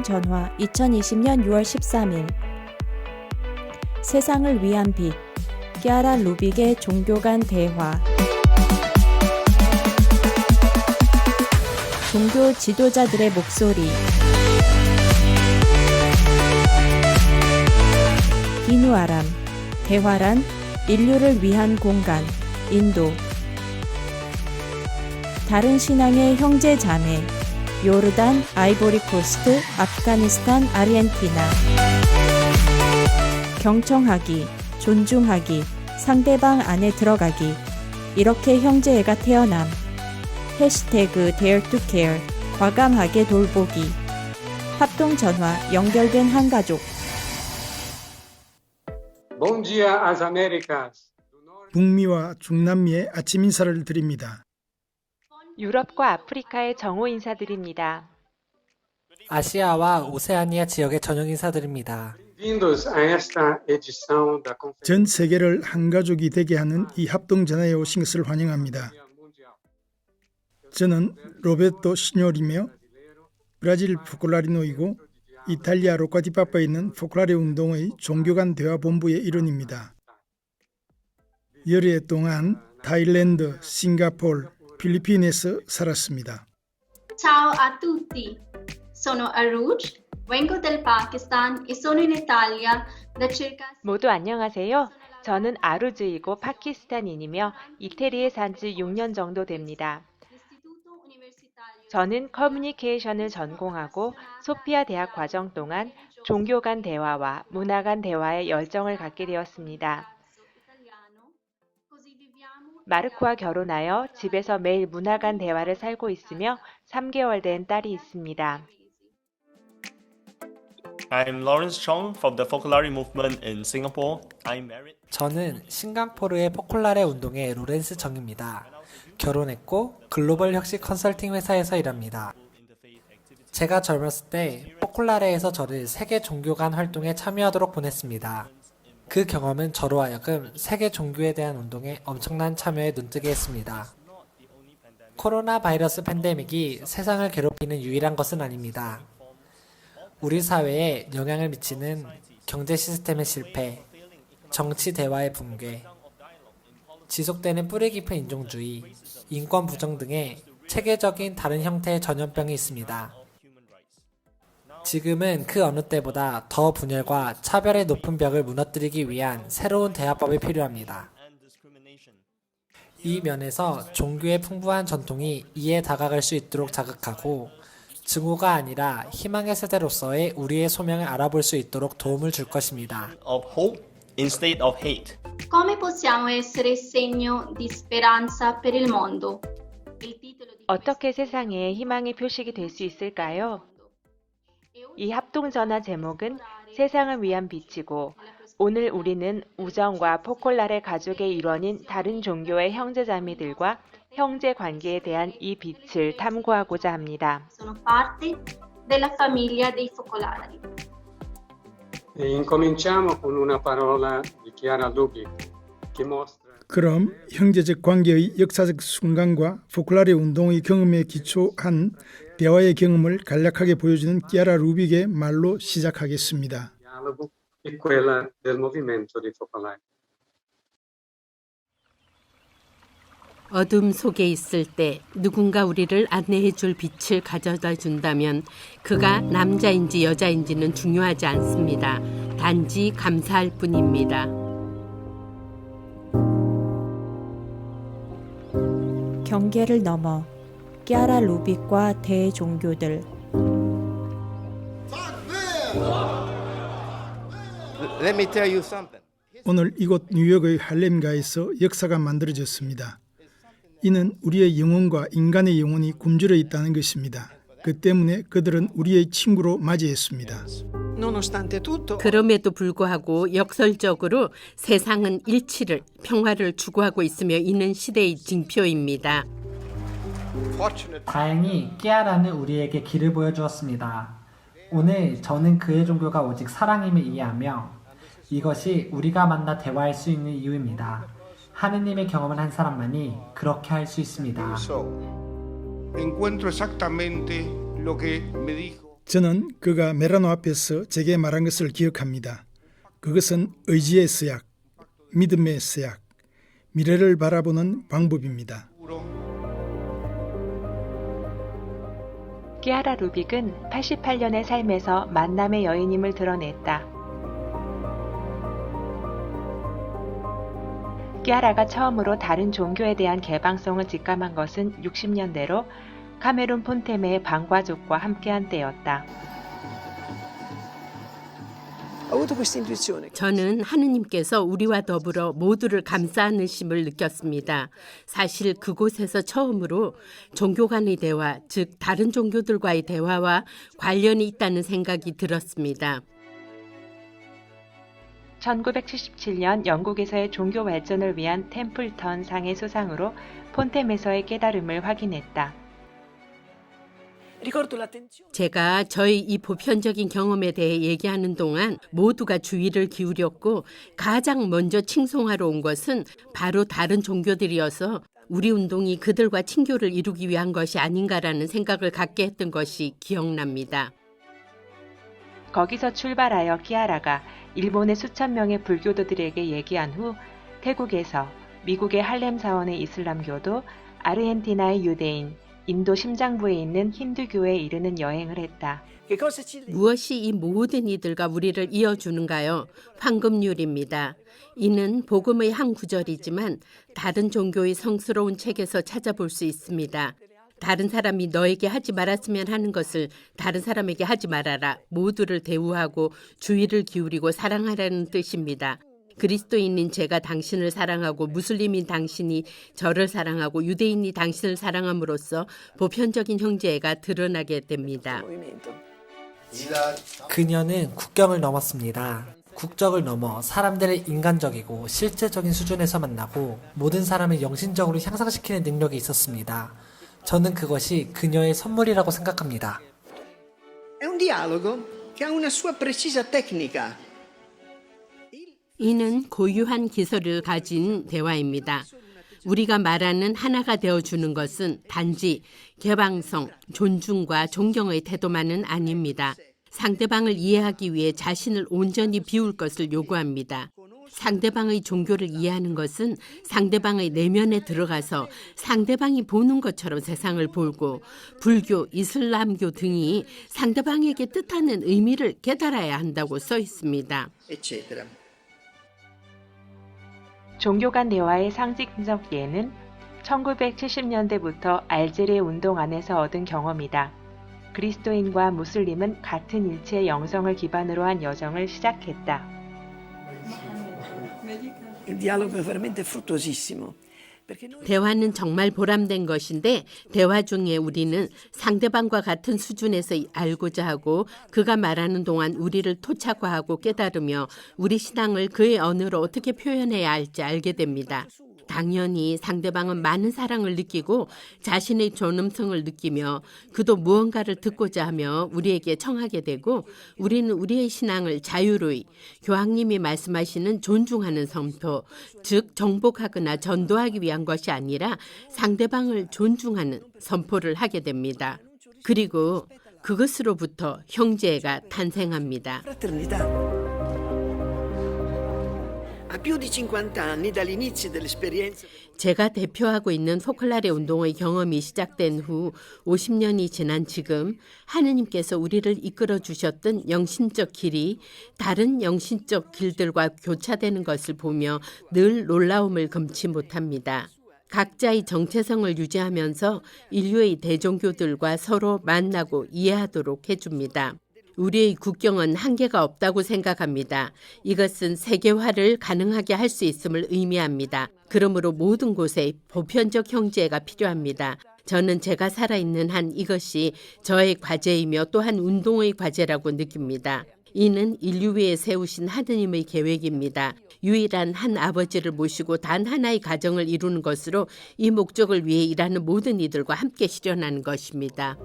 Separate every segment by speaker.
Speaker 1: 합동전화 2020년 6월 13일 세상을 위한 빛 끼아라 루빅의 종교 간 대화 종교 지도자들의 목소리 이누아람 대화란 인류를 위한 공간 인도 다른 신앙의 형제 자매 요르단, 아이보리코스트, 아프가니스탄, 아르헨티나 경청하기, 존중하기, 상대방 안에 들어가기 이렇게 형제애가 태어남 해시태그 dare to care 과감하게 돌보기 합동전화 연결된 한 가족
Speaker 2: Bom dia às Américas.
Speaker 3: 북미와 중남미의 아침 인사를 드립니다.
Speaker 4: 유럽과 아프리카의 정오 인사드립니다.
Speaker 5: 아시아와 오세아니아 지역의 저녁 인사드립니다.
Speaker 2: Bem-vindos a esta edição da Conferência
Speaker 3: 전 세계를 한 가족이 되게 하는 이 합동전화에 오신 것을 환영합니다.
Speaker 2: Mundial.
Speaker 3: 저는 로베토 시뇨리며 브라질 포콜라리노이고 이탈리아 로카디파파에 있는 포콜라레 운동의 종교간 대화본부의 일원입니다. 열애 동안 타일랜드, 싱가포르, 필리핀에서 살았습니다.
Speaker 6: Ciao a tutti, sono Aruj, vengo del Pakistan e sono in Italia da circa...
Speaker 4: 모두 안녕하세요. 저는 아루즈이고 파키스탄인이며 이태리에 산 지 6년 정도 됩니다. 저는 커뮤니케이션을 전공하고 소피아 대학 과정 동안 종교 간 대화와 문화 간 대화에 열정을 갖게 되었습니다. 마르코와 결혼하여 집에서 매일 문화 간 대화를 살고 있으며 3개월 된 딸이 있습니다.
Speaker 7: I'm Lawrence Chong from the Focolare movement in Singapore. I'm married.
Speaker 5: 저는 싱가포르의 포콜라레 운동의 로렌스 정입니다. 결혼했고 글로벌 혁신 컨설팅 회사에서 일합니다. 제가 젊었을 때 포콜라레에서 저를 세계 종교 간 활동에 참여하도록 보냈습니다. 그 경험은 저로 하여금 세계 종교에 대한 운동에 엄청난 참여에 눈뜨게 했습니다. 코로나 바이러스 팬데믹이 세상을 괴롭히는 유일한 것은 아닙니다. 우리 사회에 영향을 미치는 경제 시스템의 실패, 정치 대화의 붕괴, 지속되는 뿌리 깊은 인종주의, 인권 부정 등의 체계적인 다른 형태의 전염병이 있습니다. 지금은 그 어느 때보다 더 분열과 차별의 높은 벽을 무너뜨리기 위한 새로운 대화법이 필요합니다. 이 면에서 종교의 풍부한 전통이 이에 다가갈 수 있도록 자극하고 증오가 아니라 희망의 세대로서의 우리의 소명을 알아볼 수 있도록 도움을 줄 것입니다.
Speaker 7: Of hope instead of hate.
Speaker 6: Come possiamo essere segno di speranza per il mondo? Il titolo di
Speaker 4: 어떻게 세상에 희망의 표식이 될 수 있을까요? 이 합동전화 제목은 세상을 위한 빛이고 오늘 우리는 우정과 포콜라레 가족의 일원인 다른 종교의 형제자매들과 형제 관계에 대한 이 빛을 탐구하고자 합니다.
Speaker 6: sono parte della famiglia dei focolari.
Speaker 2: E incominciamo con una parola di Chiara Lubick che mostra
Speaker 3: 그럼 형제적 관계의 역사적 순간과 포콜라레 운동의 경험에 기초한 대화의 경험을 간략하게 보여주는 끼아라 루빅의 말로 시작하겠습니다.
Speaker 2: il dialogo e quella del movimento dei focolari.
Speaker 8: 어둠 속에 있을 때 누군가 우리를 안내해 줄 빛을 가져다 준다면 그가 남자인지 여자인지는 중요하지 않습니다. 단지 감사할 뿐입니다.
Speaker 1: 경계를 넘어 끼아라 루빅과 대종교들
Speaker 9: Let me tell you something.
Speaker 3: 오늘 이곳 뉴욕의 할렘가에서 역사가 만들어졌습니다. 이는 우리의 영혼과 인간의 영혼이 굶주려 있다는 것입니다. 그 때문에 그들은 우리의 친구로 맞이했습니다.
Speaker 8: 그럼에도 불구하고 역설적으로 세상은 일치를, 평화를 추구하고 있으며 이는 시대의 징표입니다.
Speaker 5: 다행히 끼아라는 우리에게 길을 보여주었습니다. 오늘 저는 그의 종교가 오직 사랑임을 이해하며 이것이 우리가 만나 대화할 수 있는 이유입니다. 하느님의 경험을 한 사람만이 그렇게 할 수 있습니다.
Speaker 9: Encuentro exactamente lo que me dijo.
Speaker 3: 저는 그가 메라노 앞에서 제게 말한 것을 기억합니다. 그것은 의지의 서약, 믿음의 서약, 미래를 바라보는 방법입니다.
Speaker 4: 키아라 루빅은 88년의 삶에서 만남의 여인임을 드러냈다. 키아라가 처음으로 다른 종교에 대한 개방성을 직감한 것은 60년대로 카메룬 폰테메의 방과족과 함께한 때였다.
Speaker 8: 저는 하느님께서 우리와 더불어 모두를 감싸 안으심을 느꼈습니다. 사실 그곳에서 처음으로 종교 간의 대화, 즉 다른 종교들과의 대화와 관련이 있다는 생각이 들었습니다.
Speaker 4: 1977년 영국에서의 종교 발전을 위한 템플턴 상의 수상으로 폰테메서의 깨달음을 확인했다.
Speaker 8: 제가 저희 이 보편적인 경험에 대해 얘기하는 동안 모두가 주의를 기울였고 가장 먼저 칭송하러 온 것은 바로 다른 종교들이어서 우리 운동이 그들과 친교를 이루기 위한 것이 아닌가라는 생각을 갖게 했던 것이 기억납니다.
Speaker 4: 거기서 출발하여 키아라가 일본의 수천 명의 불교도들에게 얘기한 후 태국에서 미국의 할렘 사원의 이슬람교도, 아르헨티나의 유대인, 인도 심장부에 있는 힌두교에 이르는 여행을 했다.
Speaker 8: 무엇이 이 모든 이들과 우리를 이어주는가요? 황금률입니다. 이는 복음의 한 구절이지만 다른 종교의 성스러운 책에서 찾아볼 수 있습니다. 다른 사람이 너에게 하지 말았으면 하는 것을 다른 사람에게 하지 말아라. 모두를 대우하고 주의를 기울이고 사랑하라는 뜻입니다. 그리스도인인 제가 당신을 사랑하고 무슬림인 당신이 저를 사랑하고 유대인이 당신을 사랑함으로써 보편적인 형제가 드러나게 됩니다.
Speaker 5: 그녀는 국경을 넘었습니다. 국적을 넘어 사람들을 인간적이고 실제적인 수준에서 만나고 모든 사람을 영신적으로 향상시키는 능력이 있었습니다. 저는 그것이 그녀의 선물이라고 생각합니다.
Speaker 9: È un dialogo che ha una sua precisa tecnica.
Speaker 8: 이는 고유한 기술을 가진 대화입니다. 우리가 말하는 하나가 되어주는 것은 단지 개방성, 존중과 존경의 태도만은 아닙니다. 상대방을 이해하기 위해 자신을 온전히 비울 것을 요구합니다. 상대방의 종교를 이해하는 것은 상대방의 내면에 들어가서 상대방이 보는 것처럼 세상을 보고 불교, 이슬람교 등이 상대방에게 뜻하는 의미를 깨달아야 한다고 써 있습니다.
Speaker 9: Eccetera.
Speaker 4: 종교 간 대화의 상징적 예는 1970년대부터 알제리 운동 안에서 얻은 경험이다. 그리스도인과 무슬림은 같은 일체의 영성을 기반으로 한 여정을 시작했다.
Speaker 9: Il dialogo è veramente fruttuosissimo.
Speaker 8: 대화는 정말 보람된 것인데 대화 중에 우리는 상대방과 같은 수준에서 알고자 하고 그가 말하는 동안 우리를 토착화하고 깨달으며 우리 신앙을 그의 언어로 어떻게 표현해야 할지 알게 됩니다. 당연히 상대방은 많은 사랑을 느끼고 자신의 존엄성을 느끼며 그도 무언가를 듣고자 하며 우리에게 청하게 되고 우리는 우리의 신앙을 자유로이 교황님이 말씀하시는 존중하는 성토, 즉 정복하거나 전도하기 위한 것이 아니라 상대방을 존중하는 선포를 하게 됩니다. 그리고 그것으로부터 형제가 탄생합니다.
Speaker 9: Fraternità. A più di 50 anni dall'inizio dell'esperienza.
Speaker 8: 제가 대표하고 있는 포클라레 운동의 경험이 시작된 후 50년이 지난 지금 하느님께서 우리를 이끌어 주셨던 영신적 길이 다른 영신적 길들과 교차되는 것을 보며 늘 놀라움을 금치 못합니다. 각자의 정체성을 유지하면서 인류의 대종교들과 서로 만나고 이해하도록 해줍니다. 우리의 국경은 한계가 없다고 생각합니다. 이것은 세계화를 가능하게 할 수 있음을 의미합니다. 그러므로 모든 곳에 보편적 형제가 필요합니다. 저는 제가 살아있는 한 이것이 저의 과제이며 또한 운동의 과제라고 느낍니다. 이는 인류 위에 세우신 하느님의 계획입니다. 유일한 한 아버지를 모시고 단 하나의 가정을 이루는 것으로 이 목적을 위해 일하는 모든 이들과 함께 실현하는 것입니다.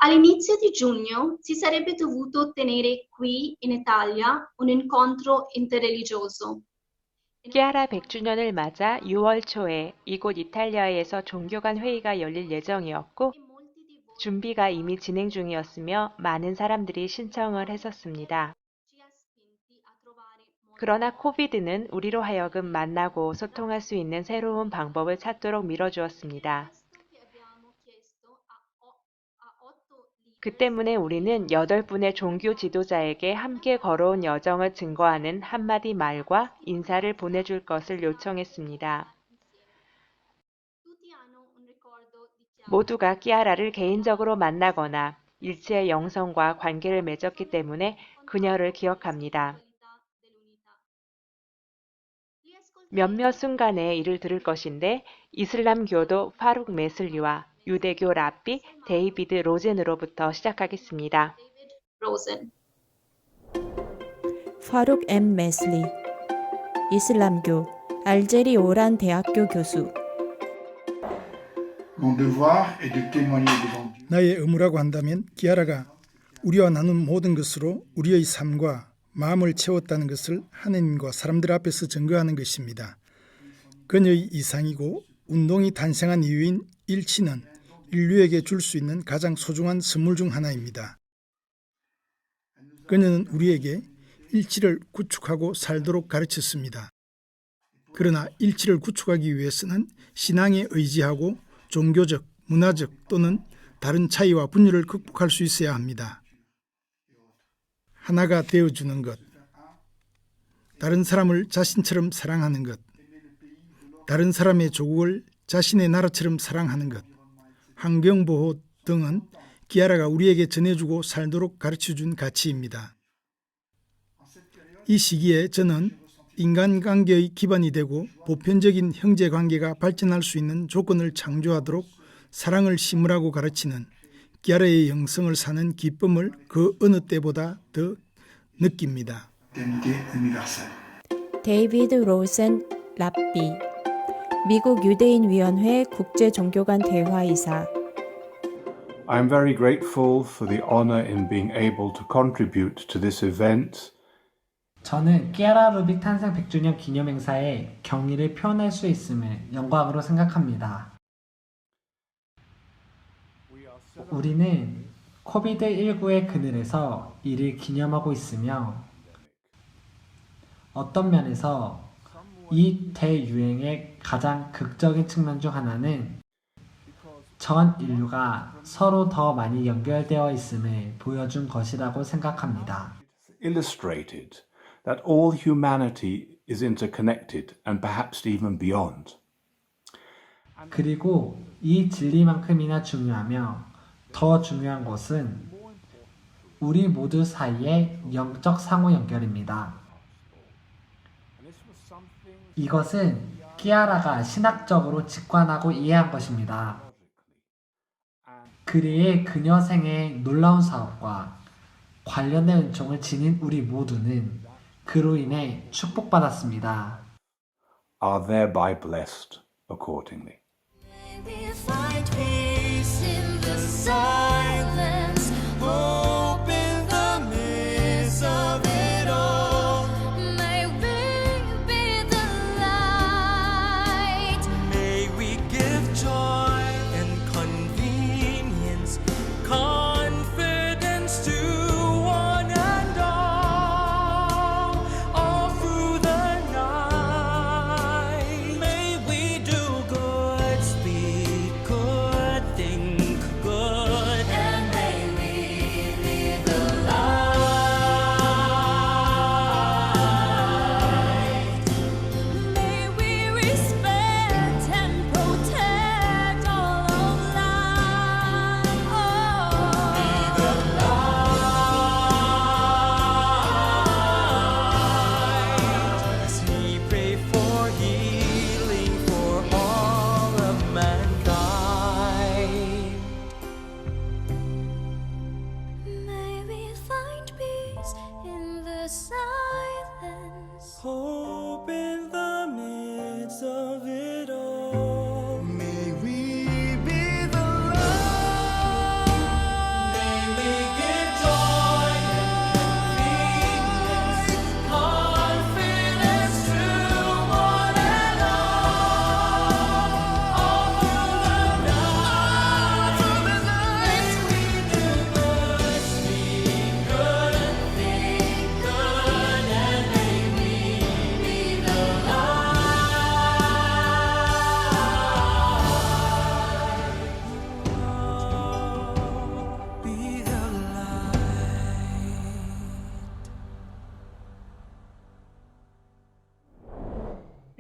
Speaker 6: All'inizio di giugno si sarebbe dovuto tenere qui in Italia un incontro interreligioso.
Speaker 4: 끼아라 100주년을 맞아 6월 초에 이곳 이탈리아에서 종교간 회의가 열릴 예정이었고 준비가 이미 진행 중이었으며 많은 사람들이 신청을 했었습니다. 그러나 코비드는 우리로 하여금 만나고 소통할 수 있는 새로운 방법을 찾도록 밀어주었습니다. 그 때문에 우리는 8분의 종교 지도자에게 함께 걸어온 여정을 증거하는 한마디 말과 인사를 보내줄 것을 요청했습니다. 모두가 끼아라를 개인적으로 만나거나 일체의 영성과 관계를 맺었기 때문에 그녀를 기억합니다. 몇몇 순간에 이를 들을 것인데 이슬람교도 파룩 메슬리와 유대교 랍비 데이비드 로젠으로부터 시작하겠습니다.
Speaker 1: 파룩 M. 메슬리, 이슬람교, 알제리 오란 대학교 교수.
Speaker 3: 나의 의무라고 한다면 끼아라가 우리와 나눈 모든 것으로 우리의 삶과 마음을 채웠다는 것을 하느님과 사람들 앞에서 증거하는 것입니다. 그녀의 이상이고 운동이 탄생한 이유인 일치는 인류에게 줄 수 있는 가장 소중한 선물 중 하나입니다. 그녀는 우리에게 일치를 구축하고 살도록 가르쳤습니다. 그러나 일치를 구축하기 위해서는 신앙에 의지하고 종교적, 문화적 또는 다른 차이와 분열을 극복할 수 있어야 합니다. 하나가 되어주는 것, 다른 사람을 자신처럼 사랑하는 것, 다른 사람의 조국을 자신의 나라처럼 사랑하는 것, 환경보호 등은 끼아라가 우리에게 전해주고 살도록 가르쳐준 가치입니다. 이 시기에 저는 인간관계의 기반이 되고 보편적인 형제관계가 발전할 수 있는 조건을 창조하도록 사랑을 심으라고 가르치는 끼아라의 영성을 사는 기쁨을 그 어느 때보다 더 느낍니다.
Speaker 1: 데이비드 로센 랍비, 미국 유대인위원회 국제종교간 대화이사.
Speaker 10: I'm very grateful for the honor in being able to contribute to this event.
Speaker 5: 저는 끼아라 루빅 탄생 100주년 기념행사에 경의를 표현할 수 있음을 영광으로 생각합니다. 우리는 코비드19의 그늘에서 이를 기념하고 있으며 어떤 면에서 이 대유행의 가장 극적인 측면 중 하나는 전 인류가 서로 더 많이 연결되어 있음을 보여준 것이라고 생각합니다.
Speaker 10: Illustrated that all humanity is interconnected and perhaps even beyond.
Speaker 5: 그리고 이 진리만큼이나 중요하며 더 중요한 것은 우리 모두 사이의 영적 상호 연결입니다. 이것은 끼아라가 신학적으로 직관하고 이해한 것입니다. 그리의 그녀 생의 놀라운 사업과 관련된 은총을 지닌 우리 모두는 그로 인해 축복받았습니다.
Speaker 10: Are thereby blessed accordingly.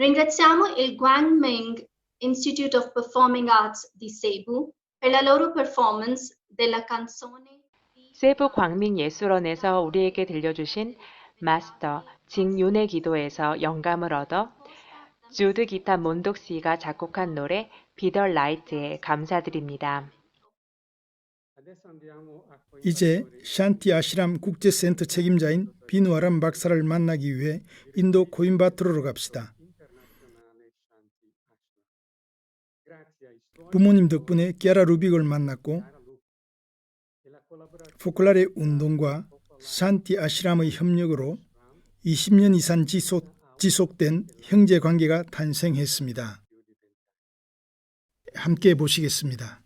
Speaker 6: Ringraziamo il Guangming Institute of Performing Arts di Cebu per la loro performance della canzone.
Speaker 4: 세부 광민예술원에서 우리에게 들려주신 마스터 징윤의 기도에서 영감을 얻어 주드 기타 몬독 씨가 작곡한 노래 비더 라이트에 감사드립니다.
Speaker 3: 이제 샨티 아시람 국제센터 책임자인 비누아람 박사를 만나기 위해 인도 코임바트로로 갑시다. 부모님 덕분에 키아라 루빅을 만났고 포클라레 운동과 샨티 아시람의 협력으로 20년 이상 지속된 형제 관계가 탄생했습니다. 함께 보시겠습니다.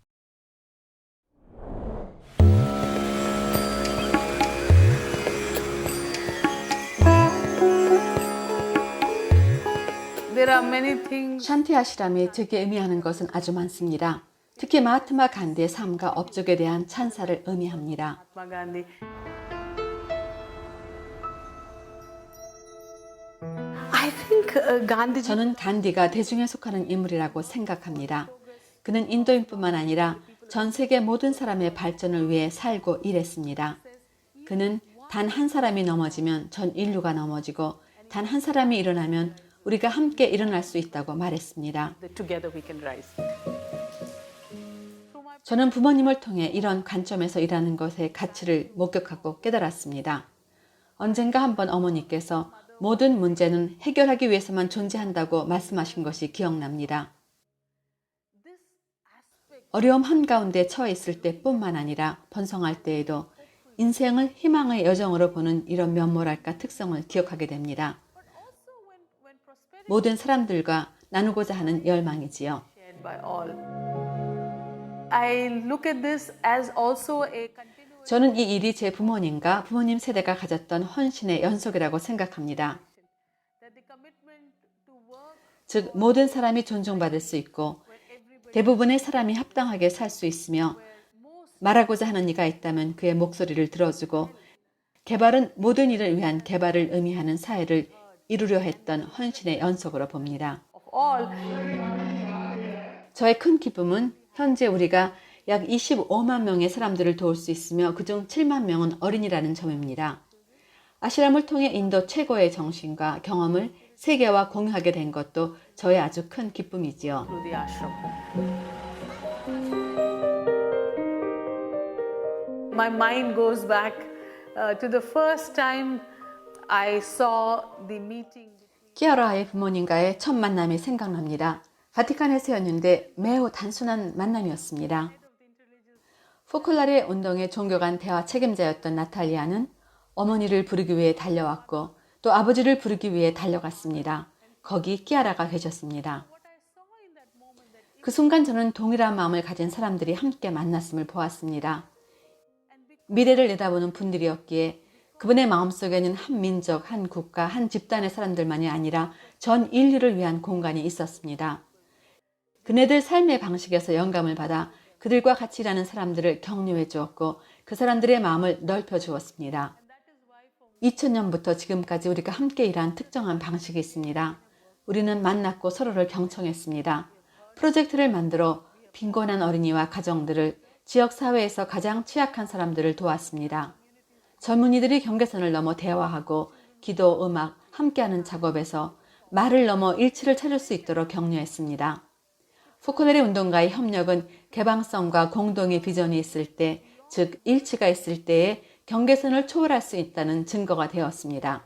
Speaker 11: 샨티 아시람이 제게 의미하는 것은 아주 많습니다. 특히 마하트마 간디의 삶과 업적에 대한 찬사를 의미합니다. 저는 간디가 대중에 속하는 인물이라고 생각합니다. 그는 인도인뿐만 아니라 전 세계 모든 사람의 발전을 위해 살고 일했습니다. 그는 단 한 사람이 넘어지면 전 인류가 넘어지고 단 한 사람이 일어나면 우리가 함께 일어날 수 있다고 말했습니다. 저는 부모님을 통해 이런 관점에서 일하는 것의 가치를 목격하고 깨달았습니다. 언젠가 한번 어머니께서 모든 문제는 해결하기 위해서만 존재한다고 말씀하신 것이 기억납니다. 어려움 한가운데 처해 있을 때뿐만 아니라 번성할 때에도 인생을 희망의 여정으로 보는 이런 면모랄까 특성을 기억하게 됩니다. 모든 사람들과 나누고자 하는 열망이지요. 저는 이 일이 제 부모님과 부모님 세대가 가졌던 헌신의 연속이라고 생각합니다. 즉, 모든 사람이 존중받을 수 있고 대부분의 사람이 합당하게 살 수 있으며 말하고자 하는 이가 있다면 그의 목소리를 들어주고 개발은 모든 일을 위한 개발을 의미하는 사회를 이루려 했던 헌신의 연속으로 봅니다. 저의 큰 기쁨은 현재 우리가 약 25만 명의 사람들을 도울 수 있으며 그중 7만 명은 어린이라는 점입니다. 아시람을 통해 인도 최고의 정신과 경험을 세계와 공유하게 된 것도 저의 아주 큰 기쁨이지요.
Speaker 12: My mind goes back to the first time I saw the meeting.
Speaker 11: 키아라의 부모님과의 첫 만남이 생각납니다. 바티칸에서였는데 매우 단순한 만남이었습니다. 포클라레 운동의 종교 간 대화 책임자였던 나탈리아는 어머니를 부르기 위해 달려왔고 또 아버지를 부르기 위해 달려갔습니다. 거기 키아라가 계셨습니다. 그 순간 저는 동일한 마음을 가진 사람들이 함께 만났음을 보았습니다. 미래를 내다보는 분들이었기에 그분의 마음속에는 한 민족, 한 국가, 한 집단의 사람들만이 아니라 전 인류를 위한 공간이 있었습니다. 그네들 삶의 방식에서 영감을 받아 그들과 같이 일하는 사람들을 격려해 주었고 그 사람들의 마음을 넓혀 주었습니다. 2000년부터 지금까지 우리가 함께 일한 특정한 방식이 있습니다. 우리는 만났고 서로를 경청했습니다. 프로젝트를 만들어 빈곤한 어린이와 가정들을 지역사회에서 가장 취약한 사람들을 도왔습니다. 젊은이들이 경계선을 넘어 대화하고 기도, 음악, 함께하는 작업에서 말을 넘어 일치를 찾을 수 있도록 격려했습니다. 포클라레 운동가의 협력은 개방성과 공동의 비전이 있을 때, 즉 일치가 있을 때에 경계선을 초월할 수 있다는 증거가 되었습니다.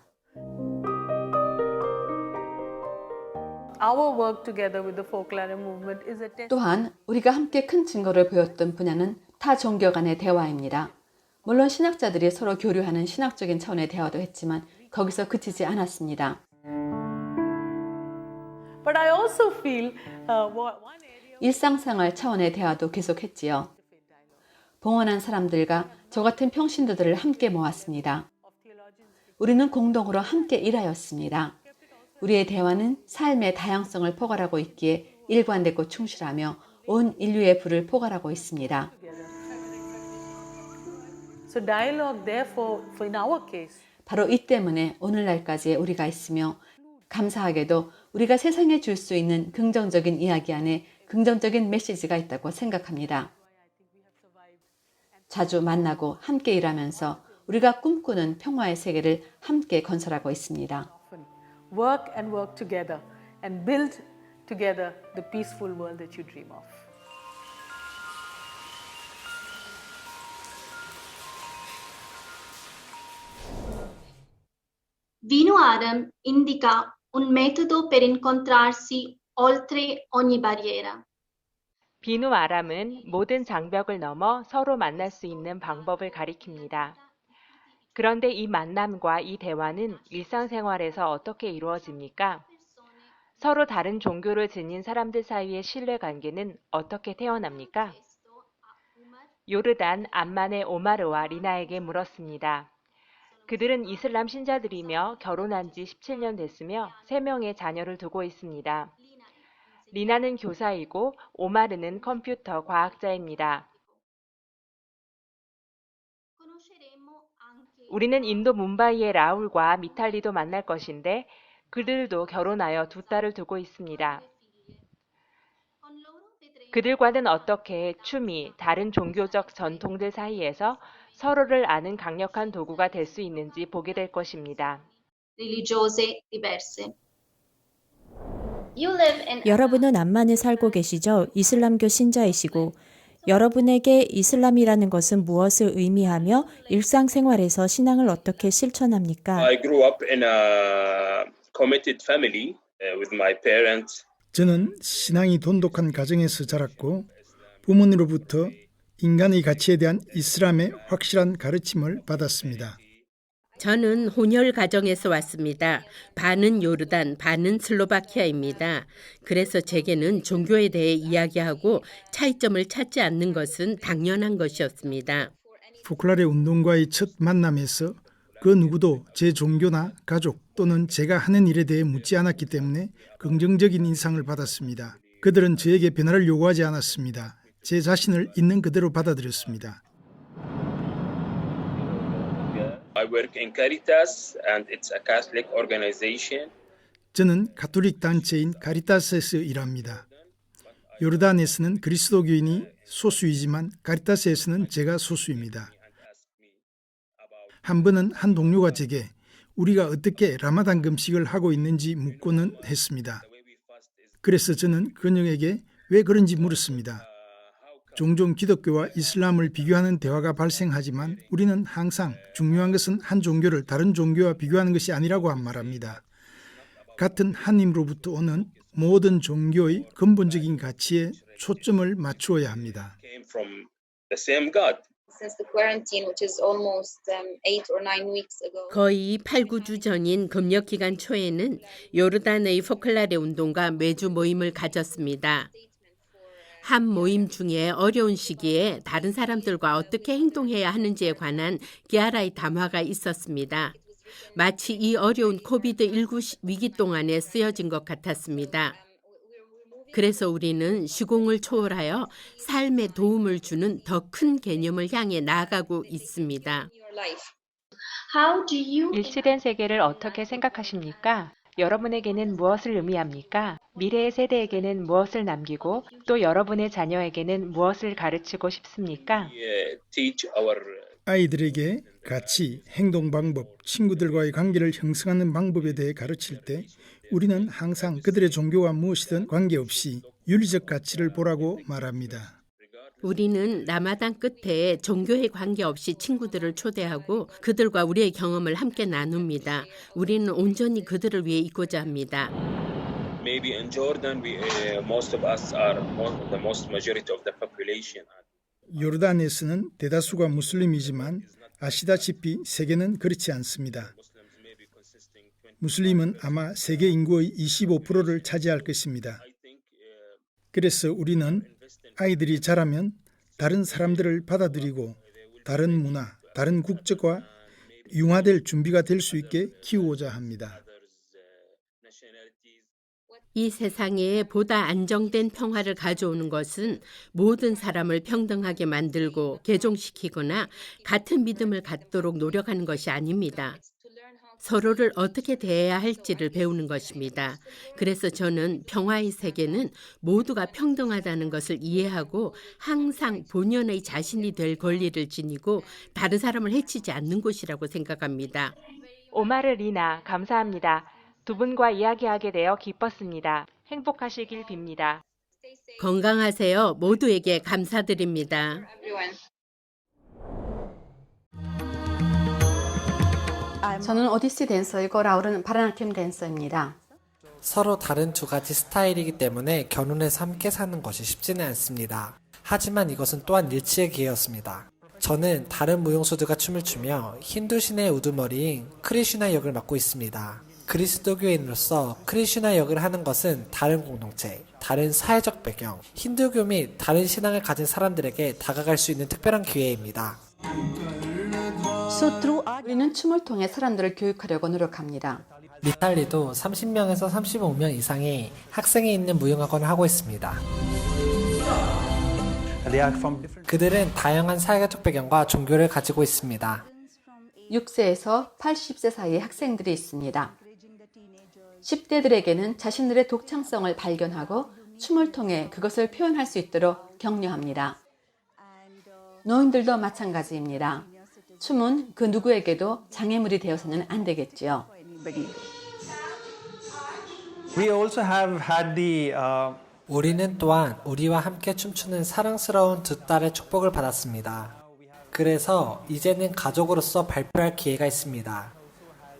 Speaker 11: 또한 우리가 함께 큰 증거를 보였던 분야는 타 종교 간의 대화입니다. 물론 신학자들이 서로 교류하는 신학적인 차원의 대화도 했지만 거기서 그치지 않았습니다. 일상생활 차원의 대화도 계속했지요. 봉헌한 사람들과 저 같은 평신도들을 함께 모았습니다. 우리는 공동으로 함께 일하였습니다. 우리의 대화는 삶의 다양성을 포괄하고 있기에 일관되고 충실하며 온 인류의 부를 포괄하고 있습니다. 바로 이 때문에 오늘날까지 우리가 있으며 감사하게도 우리가 세상에 줄 수 있는 긍정적인 이야기 안에 긍정적인 메시지가 있다고 생각합니다. 자주 만나고 함께 일하면서 우리가 꿈꾸는 평화의 세계를 함께 건설하고 있습니다.
Speaker 12: Work and work together and build together the peaceful world that you dream of.
Speaker 6: Vino Aram indica un metodo per incontrarsi oltre ogni barriera.
Speaker 4: 비누 아람은 모든 장벽을 넘어 서로 만날 수 있는 방법을 가리킵니다. 그런데 이 만남과 이 대화는 일상생활에서 어떻게 이루어집니까? 서로 다른 종교를 지닌 사람들 사이의 신뢰관계는 어떻게 태어납니까? 요르단 암만의 오마르와 리나에게 물었습니다. 그들은 이슬람 신자들이며 결혼한 지 17년 됐으며 3명의 자녀를 두고 있습니다. 리나는 교사이고 오마르는 컴퓨터 과학자입니다. 우리는 인도 뭄바이의 라울과 미탈리도 만날 것인데 그들도 결혼하여 2딸을 두고 있습니다. 그들과는 어떻게 춤이 다른 종교적 전통들 사이에서 서로를 아는 강력한 도구가 될 수 있는지 보게 될 것입니다.
Speaker 6: Religiose diverse. You live in
Speaker 1: 여러분은 암만에 살고 계시죠? 이슬람교 신자이시고 여러분에게 이슬람이라는 것은 무엇을 의미하며 일상생활에서 신앙을 어떻게 실천합니까?
Speaker 13: I grew up in a committed family with my parents.
Speaker 3: 저는 신앙이 돈독한 가정에서 자랐고 부모님으로부터 인간의 가치에 대한 이슬람의 확실한 가르침을 받았습니다.
Speaker 8: 저는 혼혈 가정에서 왔습니다. 반은 요르단, 반은 슬로바키아입니다. 그래서 제게는 종교에 대해 이야기하고 차이점을 찾지 않는 것은 당연한 것이었습니다.
Speaker 3: 포클라레 운동과의 첫 만남에서 그 누구도 제 종교나 가족 또는 제가 하는 일에 대해 묻지 않았기 때문에 긍정적인 인상을 받았습니다. 그들은 저에게 변화를 요구하지 않았습니다. 제 자신을 있는 그대로 받아들였습니다.
Speaker 13: I work in Caritas and it's a Catholic organization.
Speaker 3: 저는 가톨릭 단체인 카리타스에서 일합니다. 요르단에서는 그리스도교인이 소수이지만 카리타스에서는 제가 소수입니다. 한 번은 한 동료가 제게 우리가 어떻게 라마단 금식을 하고 있는지 묻고는 했습니다. 그래서 저는 그녀에게 왜 그런지 물었습니다. 종종 기독교와 이슬람을 비교하는 대화가 발생하지만 우리는 항상 중요한 것은 한 종교를 다른 종교와 비교하는 것이 아니라고 말합니다. 같은 하나님으로부터 오는 모든 종교의 근본적인 가치에 초점을 맞추어야 합니다.
Speaker 13: Came from the same God.
Speaker 14: Since the quarantine, which is almost 8 or 9 weeks ago.
Speaker 8: 거의 8, 9주 전인 금력 기간 초에는 요르단의 포클라레 운동가 매주 모임을 가졌습니다. 한 모임 중에 어려운 시기에 다른 사람들과 어떻게 행동해야 하는지에 관한 기아라의 담화가 있었습니다. 마치 이 어려운 코비드19 위기 동안에 쓰여진 것 같았습니다. 그래서 우리는 시공을 초월하여 삶에 도움을 주는 더 큰 개념을 향해 나아가고 있습니다.
Speaker 4: 일치된 세계를 어떻게 생각하십니까? 여러분에게는 무엇을 의미합니까? 미래의 세대에게는 무엇을 남기고 또 여러분의 자녀에게는 무엇을 가르치고 싶습니까?
Speaker 13: Teach our
Speaker 3: 아이들에게 가치, 행동 방법, 친구들과의 관계를 형성하는 방법에 대해 가르칠 때 우리는 항상 그들의 종교가 무엇이든 관계없이 윤리적 가치를 보라고 말합니다.
Speaker 8: 우리는 라마단 끝에 종교에 관계없이 친구들을 초대하고 그들과 우리의 경험을 함께 나눕니다. 우리는 온전히 그들을 위해 있고자 합니다.
Speaker 13: Maybe in Jordan, most of us are the most majority of the population.
Speaker 3: 요르단에서는 대다수가 무슬림이지만 아시다시피 세계는 그렇지 않습니다. 무슬림은 아마 세계 인구의 25%를 차지할 것입니다. 그래서 우리는 아이들이 자라면 다른 사람들을 받아들이고 다른 문화, 다른 국적과 융화될 준비가 될 수 있게 키우고자 합니다.
Speaker 8: 이 세상에 보다 안정된 평화를 가져오는 것은 모든 사람을 평등하게 만들고 개종시키거나 같은 믿음을 갖도록 노력하는 것이 아닙니다. 서로를 어떻게 대해야 할지를 배우는 것입니다. 그래서 저는 평화의 세계는 모두가 평등하다는 것을 이해하고 항상 본연의 자신이 될 권리를 지니고 다른 사람을 해치지 않는 곳이라고 생각합니다.
Speaker 4: 오마르 리나, 감사합니다. 두 분과 이야기하게 되어 기뻤습니다. 행복하시길 빕니다.
Speaker 8: 건강하세요. 모두에게 감사드립니다.
Speaker 14: Everyone.
Speaker 11: 저는 오디시 댄서이고 라울은 바라나팀 댄서입니다.
Speaker 5: 서로 다른 두 가지 스타일이기 때문에 결혼해서 함께 사는 것이 쉽지는 않습니다. 하지만 이것은 또한 일치의 기회였습니다. 저는 다른 무용수들과 춤을 추며 힌두 신의 우두머리인 크리슈나 역을 맡고 있습니다. 그리스도교인으로서 크리슈나 역을 하는 것은 다른 공동체, 다른 사회적 배경, 힌두교 및 다른 신앙을 가진 사람들에게 다가갈 수 있는 특별한 기회입니다.
Speaker 11: 우리는 춤을 통해 사람들을 교육하려고 노력합니다.
Speaker 5: 리탈리도 30명에서 35명 이상의 학생이 있는 무용학원을 하고 있습니다. 그들은 다양한 사회적 배경과 종교를 가지고 있습니다.
Speaker 11: 6세에서 80세 사이의 학생들이 있습니다. 10대들에게는 자신들의 독창성을 발견하고 춤을 통해 그것을 표현할 수 있도록 격려합니다. 노인들도 마찬가지입니다. 춤은 그 누구에게도 장애물이 되어서는 안 되겠지요.
Speaker 5: 우리는 또한 우리와 함께 춤추는 사랑스러운 두 딸의 축복을 받았습니다. 그래서 이제는 가족으로서 발표할 기회가 있습니다.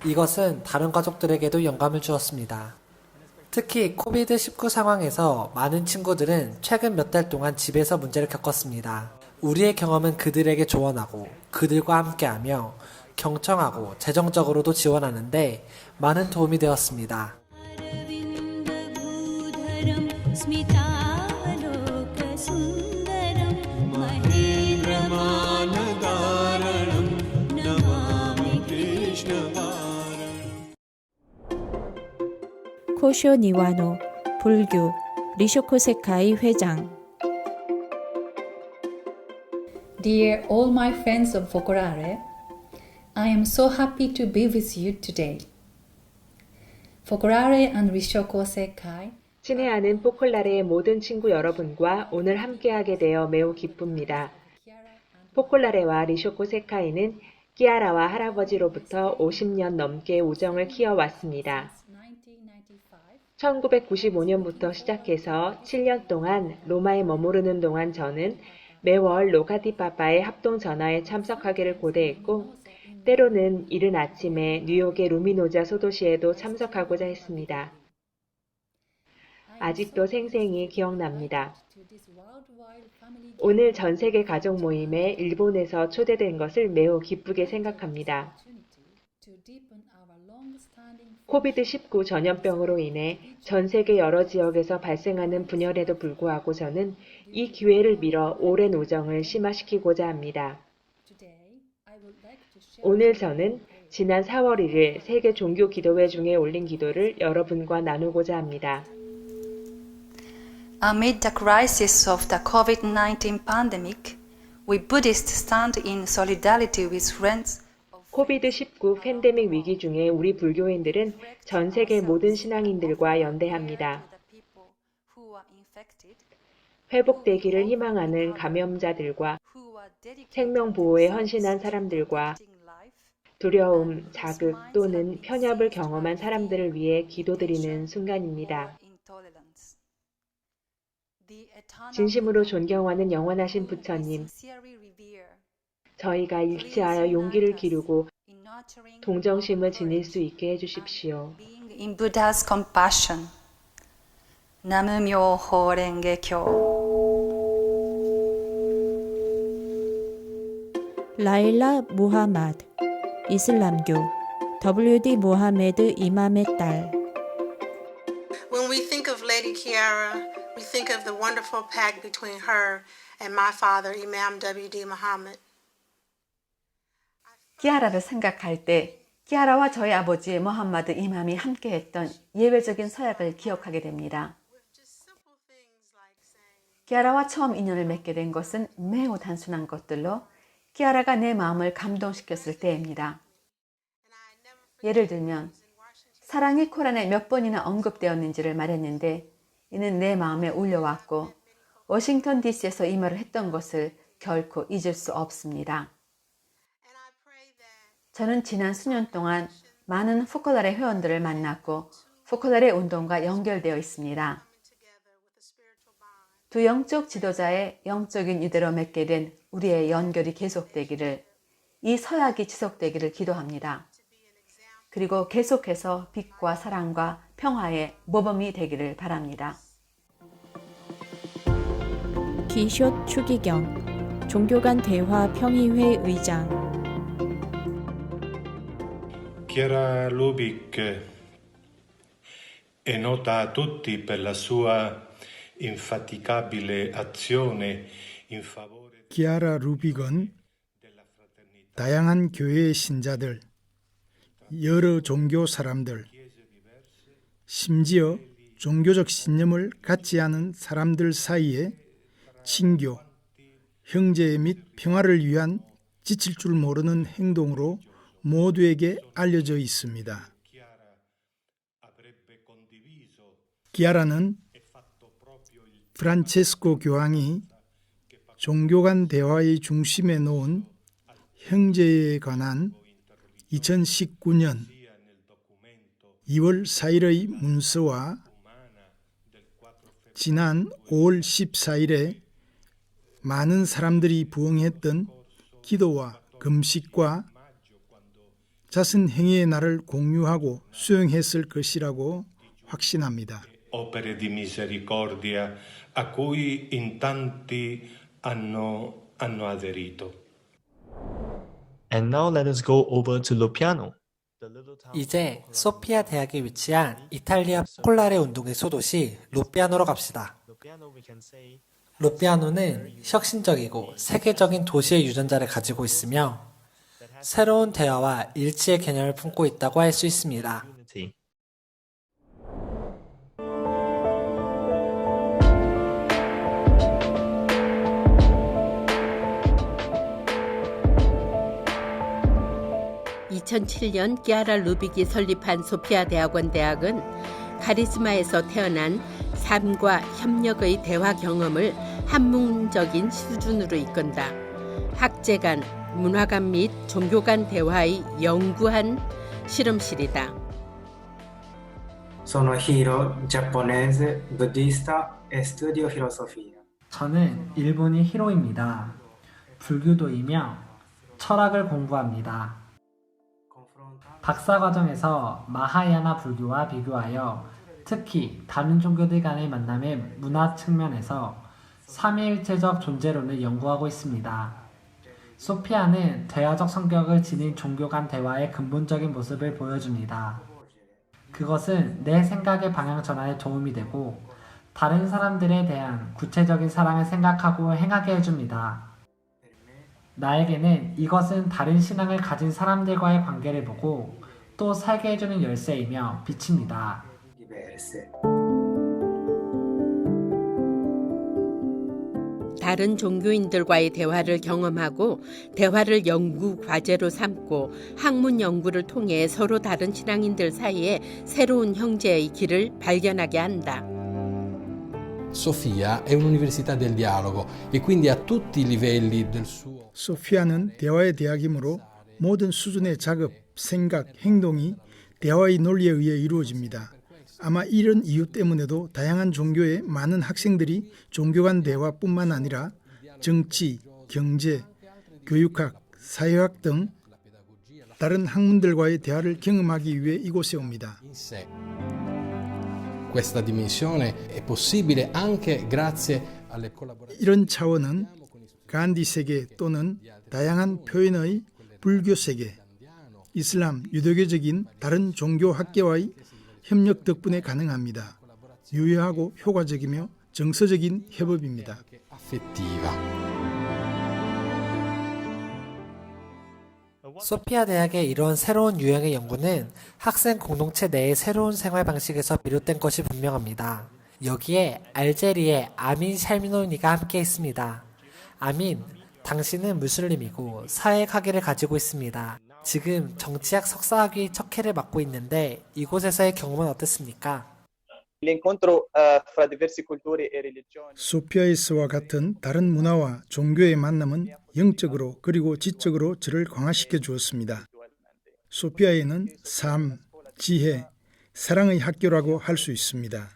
Speaker 5: 이것은 다른 가족들에게도 영감을 주었습니다. 특히 코비드-19 상황에서 많은 친구들은 최근 몇 달 동안 집에서 문제를 겪었습니다. 우리의 경험은 그들에게 조언하고 그들과 함께하며 경청하고 재정적으로도 지원하는데 많은 도움이 되었습니다.
Speaker 1: 코쇼 니와노, 불교, 리쇼코 세카이 회장.
Speaker 15: Dear all my friends of Focolare, I am so happy to be with you today. Focolare and Rishoko Sekai
Speaker 4: 친애하는 포콜라레의 모든 친구 여러분과 오늘 함께하게 되어 매우 기쁩니다. 포콜라레와 리쇼코 세카이는 키아라와 할아버지로부터 50년 넘게 우정을 키워왔습니다. 1995년부터 시작해서 7년 동안 로마에 머무르는 동안 저는 매월 로카티파파의 합동 전화에 참석하기를 고대했고 때로는 이른 아침에 뉴욕의 루미노자 소도시에도 참석하고자 했습니다. 아직도 생생히 기억납니다. 오늘 전 세계 가족 모임에 일본에서 초대된 것을 매우 기쁘게 생각합니다. 코비드-19 전염병으로 인해 전 세계 여러 지역에서 발생하는 분열에도 불구하고 저는 이 기회를 빌어 오랜 우정을 심화시키고자 합니다. 오늘 저는 지난 4월 1일 세계 종교 기도회 중에 올린 기도를 여러분과 나누고자 합니다.
Speaker 16: Amid the crisis of the COVID-19 pandemic, we Buddhists stand in solidarity with friends.
Speaker 4: 코비드-19 팬데믹 위기 중에 우리 불교인들은 전 세계 모든 신앙인들과 연대합니다. 회복되기를 희망하는 감염자들과 생명 보호에 헌신한 사람들과 두려움, 자극 또는 편협을 경험한 사람들을 위해 기도드리는 순간입니다. 진심으로 존경하는 영원하신 부처님, 저희가 일치하여 용기를 기르고 동정심을 지닐 수 있게 해주십시오.
Speaker 16: In Buddha's compassion. 남음묘호 랭게교.
Speaker 1: 라일라 무하마드, 이슬람교, WD 모하메드 이맘의 딸.
Speaker 17: When we think of Lady Kiara, we think of the wonderful pact between her and my father, Imam W.D. Muhammad.
Speaker 11: 키아라를 생각할 때 키아라와 저희 아버지 모함마드 이맘이 함께했던 예외적인 서약을 기억하게 됩니다. 키아라와 처음 인연을 맺게 된 것은 매우 단순한 것들로 키아라가 내 마음을 감동시켰을 때입니다. 예를 들면 사랑이 코란에 몇 번이나 언급되었는지를 말했는데 이는 내 마음에 울려왔고 워싱턴 DC에서 이 말을 했던 것을 결코 잊을 수 없습니다. 저는 지난 수년 동안 많은 포컬라레 회원들을 만났고 포컬라레 운동과 연결되어 있습니다. 두 영적 지도자의 영적인 유대로 맺게 된 우리의 연결이 계속되기를, 이 서약이 지속되기를 기도합니다. 그리고 계속해서 빛과 사랑과 평화의 모범이 되기를 바랍니다.
Speaker 1: 기숑 추기경, 종교 간 대화 평의회 의장.
Speaker 10: Chiara Lubick è nota a tutti per la sua infaticabile azione in favore.
Speaker 3: 기아라 루빅은 다양한 교회의 신자들, 여러 종교 사람들, 심지어 종교적 신념을 갖지 않은 사람들 사이에 친교, 형제 및 평화를 위한 지칠 줄 모르는 행동으로 모두에게 알려져 있습니다. 기아라는 프란체스코 교황이 종교 간 대화의 중심에 놓은 형제에 관한 2019년 2월 4일의 문서와 지난 5월 14일에 많은 사람들이 부응했던 기도와 금식과 자선 행위의 날을 공유하고 수용했을 것이라고 확신합니다.
Speaker 10: Opere di misericordia a cui in tanti hanno aderito.
Speaker 7: And now let us go over to Lopiano.
Speaker 5: 이제 소피아 대학에 위치한 이탈리아 포콜라레 운동의 소도시 로피아노로 갑시다. 로피아노는 혁신적이고 세계적인 도시의 유전자를 가지고 있으며 새로운 대화와 일치의 개념을 품고 있다고 할 수 있습니다.
Speaker 8: (2007년) 기아라 루빅이 설립한 소피아 대학원 대학은 카리스마에서 태어난 삶과 협력의 대화 경험을 학문적인 수준으로 이끈다. 학제 간, 문화 간 및 종교 간 대화의 연구한 실험실이다.
Speaker 18: Sono Hiro, giapponese, buddhista e studio filosofia.
Speaker 5: 저는 일본인 히로입니다. 불교도이며 철학을 공부합니다. 박사과정에서 마하야나 불교와 비교하여 특히 다른 종교들 간의 만남의 문화 측면에서 삼위일체적 존재론을 연구하고 있습니다. 소피아는 대화적 성격을 지닌 종교 간 대화의 근본적인 모습을 보여줍니다. 그것은 내 생각의 방향 전환에 도움이 되고 다른 사람들에 대한 구체적인 사랑을 생각하고 행하게 해줍니다. 나에게는 이것은 다른 신앙을 가진 사람들과의 관계를 보고 또 살게 해주는 열쇠이며 빛입니다.
Speaker 8: 다른 종교인들과의 대화를 경험하고 대화를 연구 과제로 삼고 학문 연구를 통해 서로 다른 신앙인들 사이에 새로운 형제의 길을 발견하게 한다.
Speaker 19: Sofia è un'università del dialogo e quindi a tutti i livelli del suo.
Speaker 3: 소피아는 대화의 대학이므로 모든 수준의 작업, 생각, 행동이 대화의 논리에 의해 이루어집니다. 아마 이런 이유 때문에도 다양한 종교의 많은 학생들이 종교 간 대화뿐만 아니라 정치, 경제, 교육학, 사회학 등 다른 학문들과의 대화를 경험하기 위해 이곳에 옵니다.
Speaker 19: Questa dimensione è possibile anche grazie alle collaborazioni.
Speaker 3: 이런 차원은 간디 세계 또는 다양한 표현의 불교 세계, 이슬람, 유대교적인 다른 종교 학계와의 협력 덕분에 가능합니다. 유효하고 효과적이며 정서적인 협업입니다.
Speaker 5: 소피아 대학의 이런 새로운 유형의 연구는 학생 공동체 내의 새로운 생활 방식에서 비롯된 것이 분명합니다. 여기에 알제리의 아민 샬미노니가 함께 있습니다. 아민, 당신은 무슬림이고 사회학위를 가지고 있습니다. 지금 정치학 석사학위 척회를 맡고 있는데 이곳에서의 경험은 어땠습니까?
Speaker 3: 소피아에서와 같은 다른 문화와 종교의 만남은 영적으로 그리고 지적으로 저를 강화시켜 주었습니다. 소피아에는 삶, 지혜, 사랑의 학교라고 할 수 있습니다.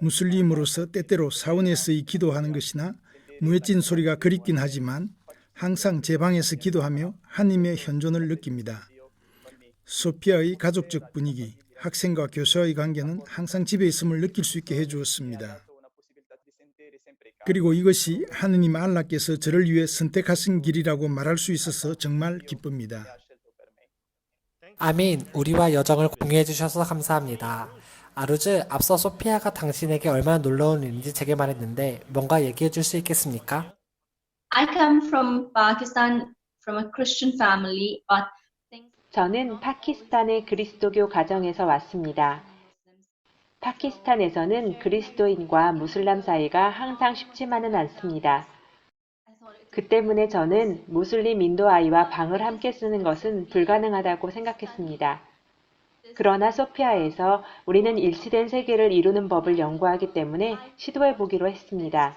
Speaker 3: 무슬림으로서 때때로 사원에서의 기도하는 것이나 무에진 소리가 그립긴 하지만 항상 제 방에서 기도하며 하나님의 현존을 느낍니다. 소피아의 가족적 분위기, 학생과 교사의 관계는 항상 집에 있음을 느낄 수 있게 해주었습니다. 그리고 이것이 하느님 알라께서 저를 위해 선택하신 길이라고 말할 수 있어서 정말 기쁩니다.
Speaker 5: 아민, 우리와 여정을 공유해 주셔서 감사합니다. 아루즈, 앞서 소피아가 당신에게 얼마나 놀라운 일인지 제게 말했는데 뭔가 얘기해 줄 수 있겠습니까?
Speaker 6: I come from Pakistan, from a Christian family, but
Speaker 4: 저는 파키스탄의 그리스도교 가정에서 왔습니다. 파키스탄에서는 그리스도인과 무슬람 사이가 항상 쉽지만은 않습니다. 그 때문에 저는 무슬림 인도 아이와 방을 함께 쓰는 것은 불가능하다고 생각했습니다. 그러나 소피아에서 우리는 일치된 세계를 이루는 법을 연구하기 때문에 시도해 보기로 했습니다.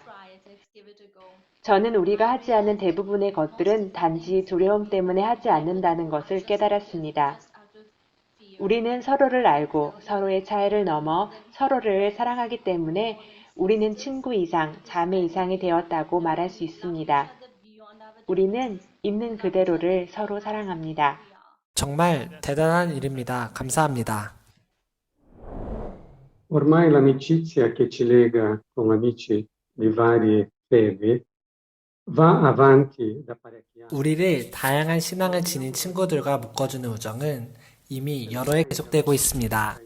Speaker 4: 저는 우리가 하지 않는 대부분의 것들은 단지 두려움 때문에 하지 않는다는 것을 깨달았습니다. 우리는 서로를 알고 서로의 차이를 넘어 서로를 사랑하기 때문에 우리는 친구 이상, 자매 이상이 되었다고 말할 수 있습니다. 우리는 있는 그대로를 서로 사랑합니다.
Speaker 5: 정말 대단한 일입니다. 감사합니다.
Speaker 2: Ormai l'amicizia che ci lega con amici di varie fedi va avanti da parecchi anni.
Speaker 5: 우리를 다양한 신앙을 지닌 친구들과 묶어주는 우정은 이미 여러 해 계속되고 있습니다.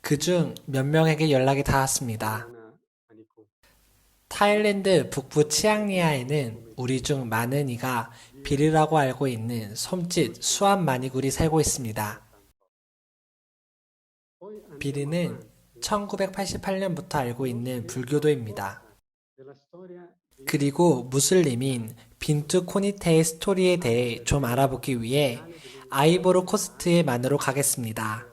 Speaker 5: 그중 몇 명에게 연락이 닿았습니다. 타일랜드 북부 치앙리아에는 우리 중 많은 이가 비르라고 알고 있는 솜짓 수암 마니굴이 살고 있습니다. 비르는 1988년부터 알고 있는 불교도입니다. 그리고 무슬림인 빈투 코니테의 스토리에 대해 좀 알아보기 위해 아이보르 코스트의 만으로 가겠습니다.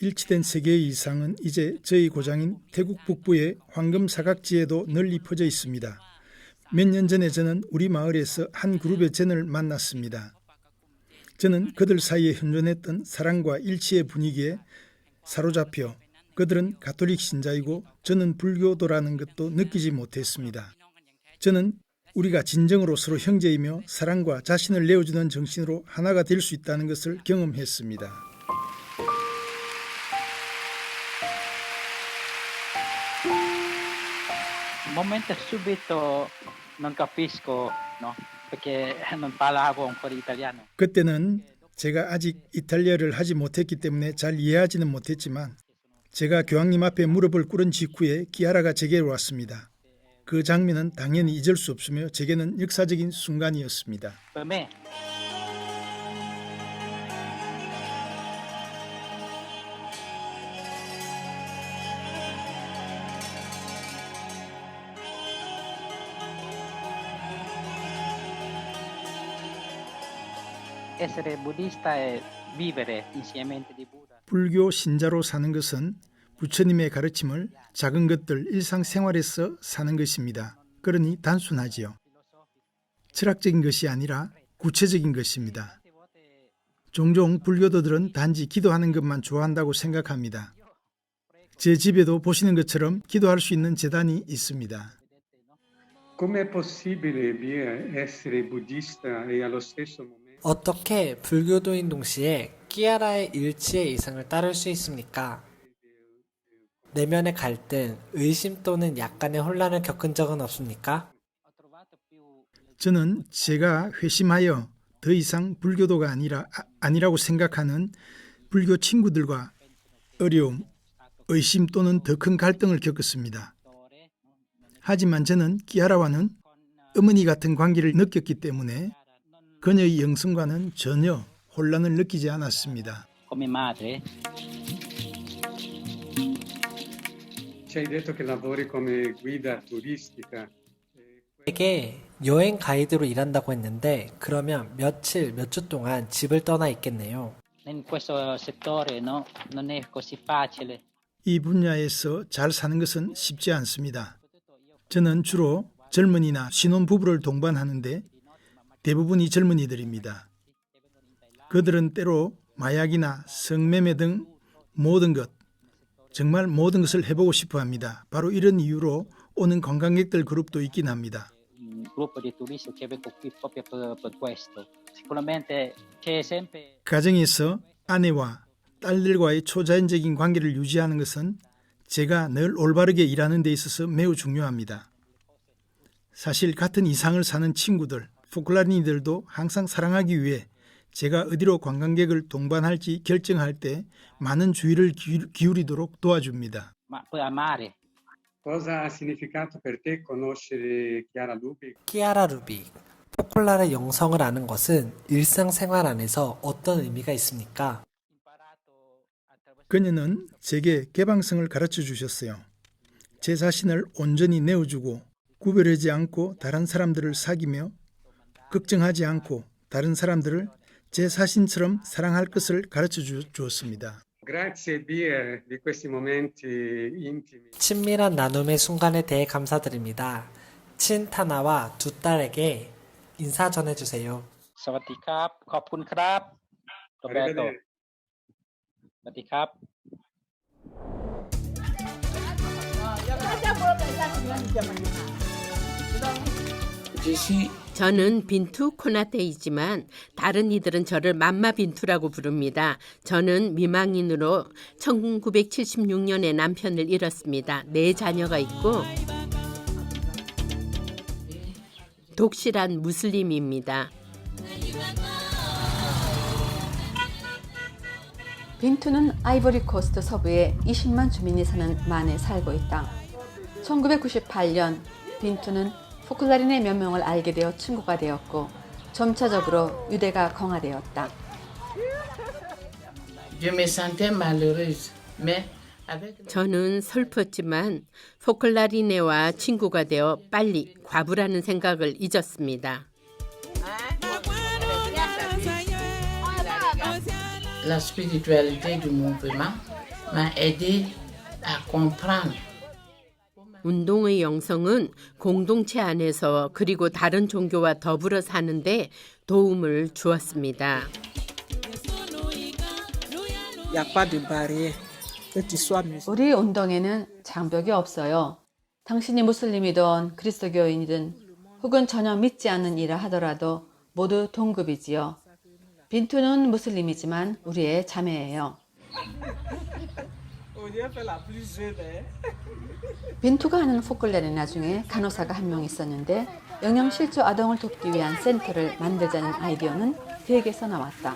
Speaker 3: 일치된 세계의 이상은 이제 저희 고장인 태국 북부의 황금 사각지에도 널리 퍼져 있습니다. 몇 년 전에 저는 우리 마을에서 한 그룹의 젠을 만났습니다. 저는 그들 사이에 현존했던 사랑과 일치의 분위기에 사로잡혀 그들은 가톨릭 신자이고 저는 불교도라는 것도 느끼지 못했습니다. 저는 우리가 진정으로 서로 형제이며 사랑과 자신을 내어주는 정신으로 하나가 될 수 있다는 것을 경험했습니다.
Speaker 20: Momento subito non capisco, no? Perché non parlavo ancora italiano.
Speaker 3: 그때는 제가 아직 이탈리아를 하지 못했기 때문에 잘 이해하지는 못했지만 제가 교황님 앞에 무릎을 꿇은 직후에 키아라가 제게로 왔습니다. 그 장면은 당연히 잊을 수 없으며 제게는 역사적인 순간이었습니다.
Speaker 20: Per me. Essere buddista è vivere insieme di Buddha.
Speaker 3: 불교 신자로 사는 것은 부처님의 가르침을 작은 것들 일상생활에서 사는 것입니다. 그러니 단순하지요. 철학적인 것이 아니라 구체적인 것입니다. 종종 불교도들은 단지 기도하는 것만 좋아한다고 생각합니다. 제 집에도 보시는 것처럼 기도할 수 있는 제단이 있습니다.
Speaker 2: Com'è possibile essere buddista e allo stesso momento
Speaker 5: 어떻게 불교도인 동시에 끼아라의 일치의 이상을 따를 수 있습니까? 내면의 갈등, 의심 또는 약간의 혼란을 겪은 적은 없습니까?
Speaker 3: 저는 제가 회심하여 더 이상 불교도가 아니라고 생각하는 불교 친구들과 어려움, 의심 또는 더 큰 갈등을 겪었습니다. 하지만 저는 키아라와는 어머니 같은 관계를 느꼈기 때문에 그녀의 영성과는 전혀 혼란을 느끼지 않았습니다.
Speaker 20: come madre.
Speaker 2: Ci hai detto che lavori come guida turistica.
Speaker 5: 내게 여행 가이드로 일한다고 했는데 그러면 며칠, 몇 주 동안 집을 떠나 있겠네요.
Speaker 20: In questo settore no, non è così facile.
Speaker 3: 이 분야에서 잘 사는 것은 쉽지 않습니다. 저는 주로 젊은이나 신혼부부를 동반하는데 대부분이 젊은이들입니다. 그들은 때로 마약이나 성매매 등 모든 것, 정말 모든 것을 해보고 싶어 합니다. 바로 이런 이유로 오는 관광객들 그룹도 있긴 합니다.
Speaker 20: Un gruppo di turisti che vengo qui proprio per questo. Sicuramente c'è sempre
Speaker 3: 가정에서 아내와 딸들과의 초자연적인 관계를 유지하는 것은 제가 늘 올바르게 일하는 데 있어서 매우 중요합니다. 사실 같은 이상을 사는 친구들, 포클라리니들도 항상 사랑하기 위해 제가 어디로 관광객을 동반할지 결정할 때 많은 주의를 기울이도록 도와줍니다.
Speaker 20: ma poi amare.
Speaker 2: Cosa ha significato per te conoscere Chiara Lubich?
Speaker 5: 키아라 루빅, 포콜라의 영성을 아는 것은 일상생활 안에서 어떤 의미가 있습니까?
Speaker 3: 그녀는 제게 개방성을 가르쳐 주셨어요. 제 자신을 온전히 내어주고 구별하지 않고 다른 사람들을 사귀며 걱정하지 않고 다른 사람들을 제 자신처럼 사랑할 것을 가르쳐 주었습니다.
Speaker 2: Grazie Bier di questi momenti intimi.
Speaker 5: 친밀한 나눔의 순간에 대해 감사드립니다. 친타나와 두 딸에게 인사 전해주세요.
Speaker 20: Sawadikap, ขอบคุณครับ Roberto. Sawadikap.
Speaker 8: 저는 빈투 코나테이지만 다른 이들은 저를 맘마 빈투라고 부릅니다. 저는 미망인으로 1976년에 남편을 잃었습니다. 4자녀가 있고 독실한 무슬림입니다.
Speaker 11: 빈투는 아이보리 코스트 서부에 20만 주민이 사는 만에 살고 있다. 1998년 빈투는 포클라린의 몇 명을 알게 되어 친구가 되었고 점차적으로 유대가 강화되었다.
Speaker 8: 저는 슬펐지만 포클라리네와 친구가 되어 빨리 과부라는 생각을 잊었습니다.
Speaker 21: La spiritualité du mouvement m'a aidé à comprendre.
Speaker 8: 운동의 영성은 공동체 안에서 그리고 다른 종교와 더불어 사는데 도움을 주었습니다.
Speaker 11: 우리 운동에는 장벽이 없어요. 당신이 무슬림이든 그리스도교인이든 혹은 전혀 믿지 않는 일을 하더라도 모두 동급이지요. 빈투는 무슬림이지만 우리의 자매예요. 빈투가 하는 포클라리나 중에 간호사가 한 명 있었는데 영양실조 아동을 돕기 위한 센터를 만들자는 아이디어는 그에게서 나왔다.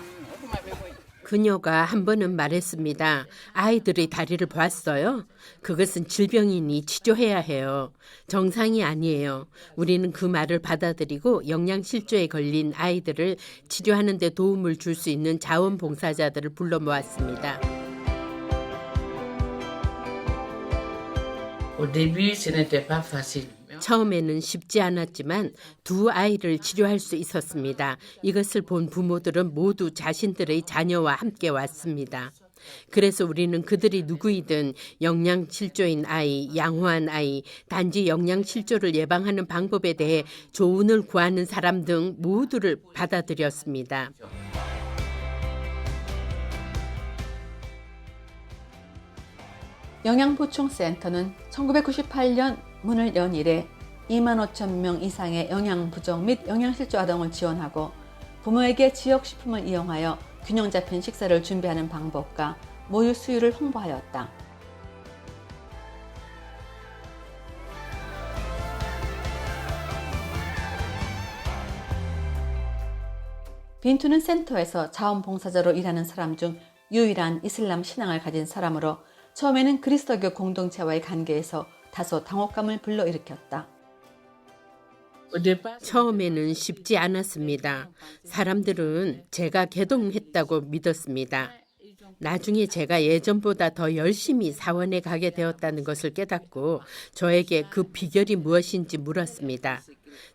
Speaker 8: 그녀가 한 번은 말했습니다. 아이들의 다리를 보았어요. 그것은 질병이니 치료해야 해요. 정상이 아니에요. 우리는 그 말을 받아들이고 영양실조에 걸린 아이들을 치료하는 데 도움을 줄 수 있는 자원봉사자들을 불러 모았습니다. 처음에는 쉽지 않았지만 두 아이를 치료할 수 있었습니다. 이것을 본 부모들은 모두 자신들의 자녀와 함께 왔습니다. 그래서 우리는 그들이 누구이든 영양실조인 아이, 양호한 아이, 단지 영양실조를 예방하는 방법에 대해 조언을 구하는 사람 등 모두를 받아들였습니다.
Speaker 11: 영양보충센터는 1998년 문을 연 이래 2만 5천 명 이상의 영양부족 및 영양실조 아동을 지원하고 부모에게 지역식품을 이용하여 균형 잡힌 식사를 준비하는 방법과 모유 수유를 홍보하였다. 빈투는 센터에서 자원봉사자로 일하는 사람 중 유일한 이슬람 신앙을 가진 사람으로 처음에는 그리스도교 공동체와의 관계에서 다소 당혹감을 불러일으켰다.
Speaker 8: 처음에는 쉽지 않았습니다. 사람들은 제가 개동했다고 믿었습니다. 나중에 제가 예전보다 더 열심히 사원에 가게 되었다는 것을 깨닫고 저에게 그 비결이 무엇인지 물었습니다.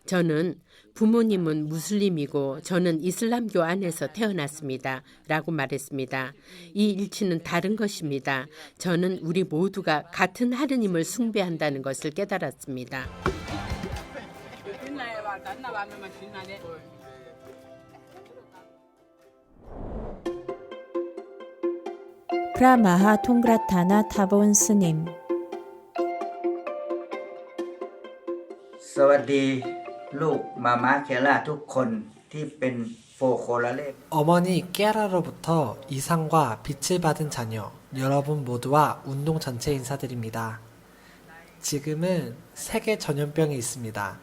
Speaker 8: 저는 부모님은 무슬림이고 저는 이슬람교 안에서 태어났습니다. 라고 말했습니다. 이 일치는 다른 것입니다. 저는 우리 모두가 같은 하느님을 숭배한다는 것을 깨달았습니다.
Speaker 1: 프라마하 통그라타나 타본 스님.
Speaker 9: สวัสดีลูกมาม่าเคล่าทุกคนที่เป็นโฟโคลาเล่
Speaker 5: 어머니 깨라로부터 이상과 빛을 받은 자녀 여러분 모두와 운동 전체 인사드립니다. 지금은 세계 전염병이 있습니다.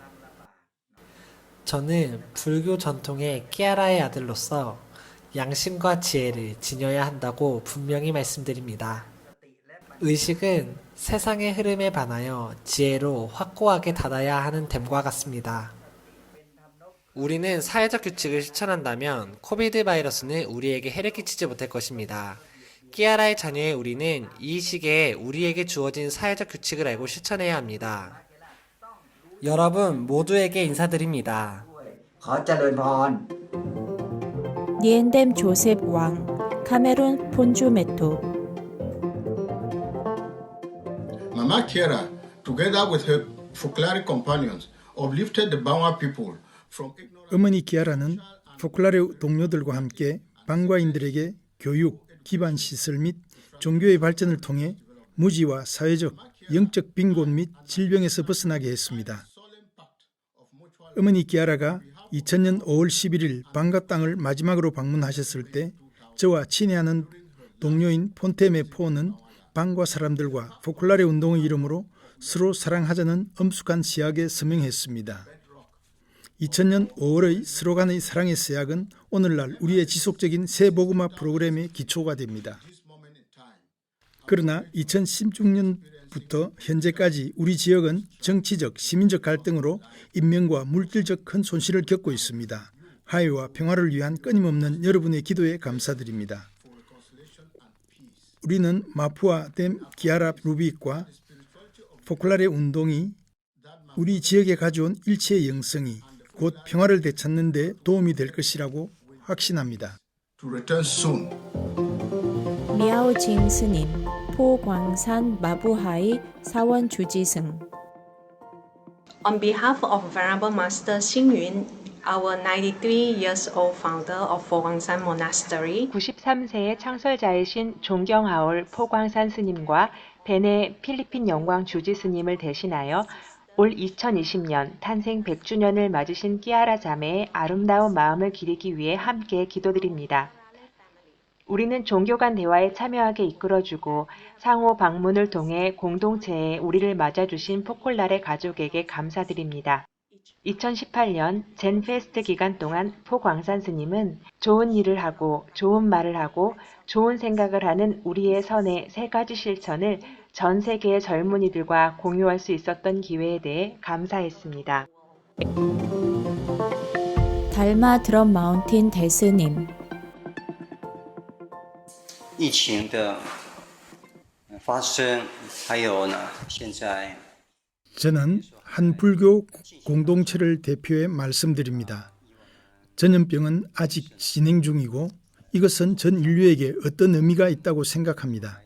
Speaker 5: 저는 불교 전통의 끼아라의 아들로서 양심과 지혜를 지녀야 한다고 분명히 말씀드립니다. 의식은 세상의 흐름에 반하여 지혜로 확고하게 닫아야 하는 댐과 같습니다. 우리는 사회적 규칙을 실천한다면 코비드 바이러스는 우리에게 해를 끼치지 못할 것입니다. 끼아라의 자녀의 우리는 이 시기에 우리에게 주어진 사회적 규칙을 알고 실천해야 합니다. 여러분 모두에게 인사드립니다.
Speaker 9: ขอเจริญพร
Speaker 1: 니엔뎀 조셉 왕, 카메룬 폰주메토.
Speaker 22: Mama Kiara, together with her Foklare companions, uplifted the Bangwa people from
Speaker 3: 어머니 기아라는 포클라레 동료들과 함께 방과인들에게 교육, 기반 시설 및 종교의 발전을 통해 무지와 사회적, 영적 빈곤 및 질병에서 벗어나게 했습니다. 어머니 기아라가 2000년 5월 11일 방가 땅을 마지막으로 방문하셨을 때 저와 친애하는 동료인 폰테메 포는 방과 사람들과 포클라레 운동의 이름으로 서로 사랑하자는 엄숙한 시약에 서명했습니다. 2000년 5월의 서로 간의 사랑의 서약은 오늘날 우리의 지속적인 새복음화 프로그램의 기초가 됩니다. 그러나 2016년부터 현재까지 우리 지역은 정치적, 시민적 갈등으로 인명과 물질적 큰 손실을 겪고 있습니다. 화해와 평화를 위한 끊임없는 여러분의 기도에 감사드립니다. 우리는 마푸아 댐 기아라 루빅과 포클라레 운동이 우리 지역에 가져온 일체의 영성이 곧 평화를 되찾는 데 도움이 될 것이라고 확신합니다.
Speaker 1: 미아오징 스님, 포광산 마부하이 사원 주지승.
Speaker 23: On behalf of Venerable Master Xingyun, our 93 years old founder of Fogwangsan Monastery,
Speaker 4: 93세의 창설자이신 존경하올 포광산 스님과 베네 필리핀 영광 주지 스님을 대신하여 올 2020년 탄생 100주년을 맞으신 끼아라 자매의 아름다운 마음을 기리기 위해 함께 기도드립니다. 우리는 종교 간 대화에 참여하게 이끌어주고 상호 방문을 통해 공동체에 우리를 맞아주신 포콜라레 가족에게 감사드립니다. 2018년 젠페스트 기간 동안 포광산 스님은 좋은 일을 하고 좋은 말을 하고 좋은 생각을 하는 우리의 선의 세 가지 실천을 전 세계의 젊은이들과 공유할 수 있었던 기회에 대해 감사했습니다.
Speaker 1: 달마 드럼 마운틴 대스님.
Speaker 24: 疫情的发生，还有呢，现在
Speaker 3: 저는 한 불교 공동체를 대표해 말씀드립니다. 전염병은 아직 진행 중이고 이것은 전 인류에게 어떤 의미가 있다고 생각합니다.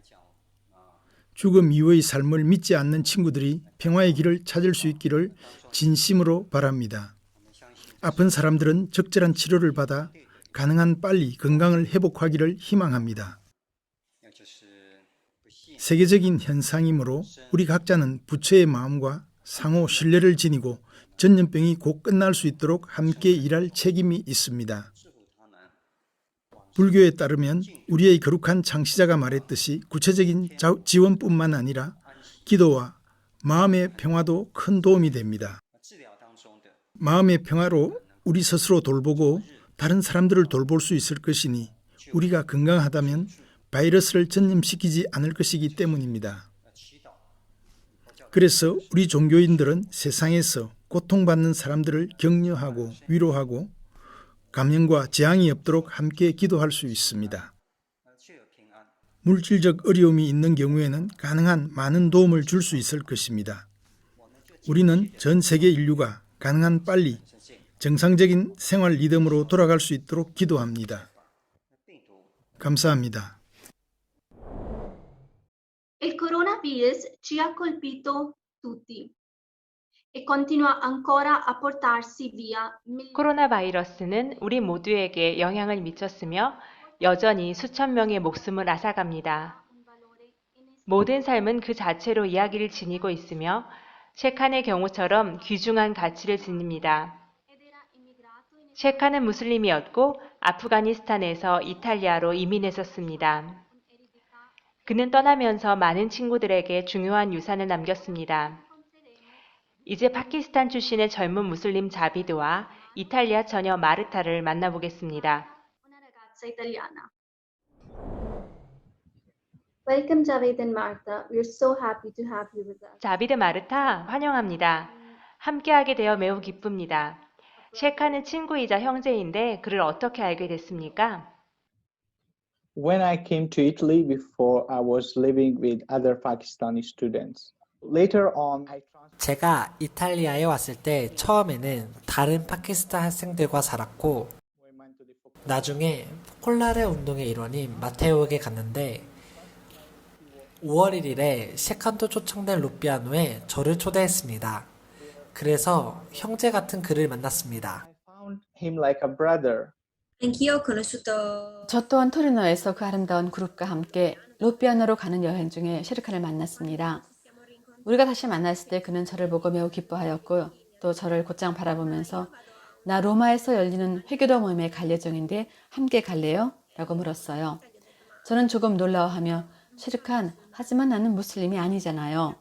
Speaker 3: 죽음 이후의 삶을 믿지 않는 친구들이 평화의 길을 찾을 수 있기를 진심으로 바랍니다. 아픈 사람들은 적절한 치료를 받아 가능한 빨리 건강을 회복하기를 희망합니다. 세계적인 현상이므로 우리 각자는 부처의 마음과 상호 신뢰를 지니고 전염병이 곧 끝날 수 있도록 함께 일할 책임이 있습니다. 불교에 따르면 우리의 거룩한 창시자가 말했듯이 구체적인 지원뿐만 아니라 기도와 마음의 평화도 큰 도움이 됩니다. 마음의 평화로 우리 스스로 돌보고 다른 사람들을 돌볼 수 있을 것이니 우리가 건강하다면 바이러스를 전염시키지 않을 것이기 때문입니다. 그래서 우리 종교인들은 세상에서 고통받는 사람들을 격려하고 위로하고 감염과 재앙이 없도록 함께 기도할 수 있습니다. 물질적 어려움이 있는 경우에는 가능한 많은 도움을 줄 수 있을 것입니다. 우리는 전 세계 인류가 가능한 빨리 정상적인 생활 리듬으로 돌아갈 수 있도록 기도합니다. 감사합니다.
Speaker 6: Il coronavirus ci ha colpito tutti e continua ancora a portarsi via
Speaker 4: 코로나 바이러스는 우리 모두에게 영향을 미쳤으며 여전히 수천 명의 목숨을 앗아갑니다. 모든 삶은 그 자체로 이야기를 지니고 있으며 셰칸의 경우처럼 귀중한 가치를 지닙니다. 셰칸은 무슬림이었고 아프가니스탄에서 이탈리아로 이민했었습니다. 그는 떠나면서 많은 친구들에게 중요한 유산을 남겼습니다. 이제 파키스탄 출신의 젊은 무슬림 자비드와 이탈리아 처녀 마르타를 만나보겠습니다.
Speaker 6: italiana. Welcome, Javed and Martha. We're so happy to have you with us.
Speaker 4: 자비드 마르타 환영합니다. 함께하게 되어 매우 기쁩니다. 셰카는 친구이자 형제인데 그를 어떻게 알게 됐습니까?
Speaker 12: When I came to Italy before, I was living with other Pakistani students. Later on,
Speaker 5: 제가 이탈리아에 왔을 때 처음에는 다른 파키스탄 학생들과 살았고 나중에 포콜라레 운동의 일원인 마테오에게 갔는데 5월 1일에 셰칸도 초청된 루피아노에 저를 초대했습니다. 그래서 형제 같은 그를 만났습니다.
Speaker 12: him like a brother.
Speaker 11: 저 또한 토리노에서 그 아름다운 그룹과 함께 루피아노로 가는 여행 중에 셰르칸을 만났습니다. 우리가 다시 만났을 때 그는 저를 보고 매우 기뻐하였고 또 저를 곧장 바라보면서 나 로마에서 열리는 회교도 모임에 갈 예정인데 함께 갈래요? 라고 물었어요. 저는 조금 놀라워하며 셰르칸, 하지만 나는 무슬림이 아니잖아요.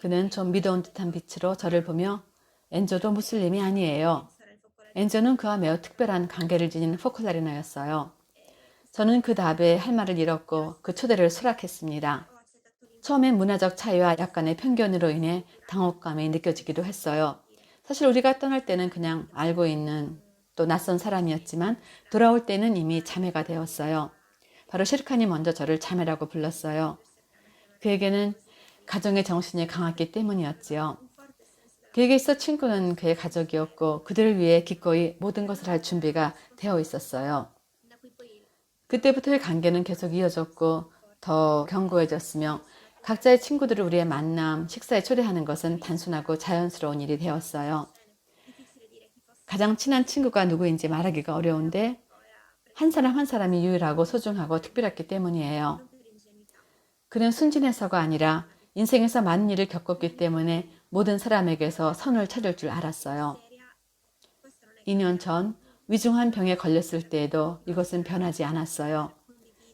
Speaker 11: 그는 좀 믿어온 듯한 빛으로 저를 보며 엔조도 무슬림이 아니에요. 엔조는 그와 매우 특별한 관계를 지닌 포콜라리나였어요. 저는 그 답에 할 말을 잃었고 그 초대를 수락했습니다. 처음엔 문화적 차이와 약간의 편견으로 인해 당혹감이 느껴지기도 했어요. 사실 우리가 떠날 때는 그냥 알고 있는 또 낯선 사람이었지만 돌아올 때는 이미 자매가 되었어요. 바로 셰르칸이 먼저 저를 자매라고 불렀어요. 그에게는 가정의 정신이 강했기 때문이었지요. 그에게 있어 친구는 그의 가족이었고 그들을 위해 기꺼이 모든 것을 할 준비가 되어 있었어요. 그때부터의 관계는 계속 이어졌고 더 견고해졌으며 각자의 친구들을 우리의 만남, 식사에 초대하는 것은 단순하고 자연스러운 일이 되었어요. 가장 친한 친구가 누구인지 말하기가 어려운데 한 사람 한 사람이 유일하고 소중하고 특별했기 때문이에요. 그는 순진해서가 아니라 인생에서 많은 일을 겪었기 때문에 모든 사람에게서 선을 찾을 줄 알았어요. 2년 전 위중한 병에 걸렸을 때에도 이것은 변하지 않았어요.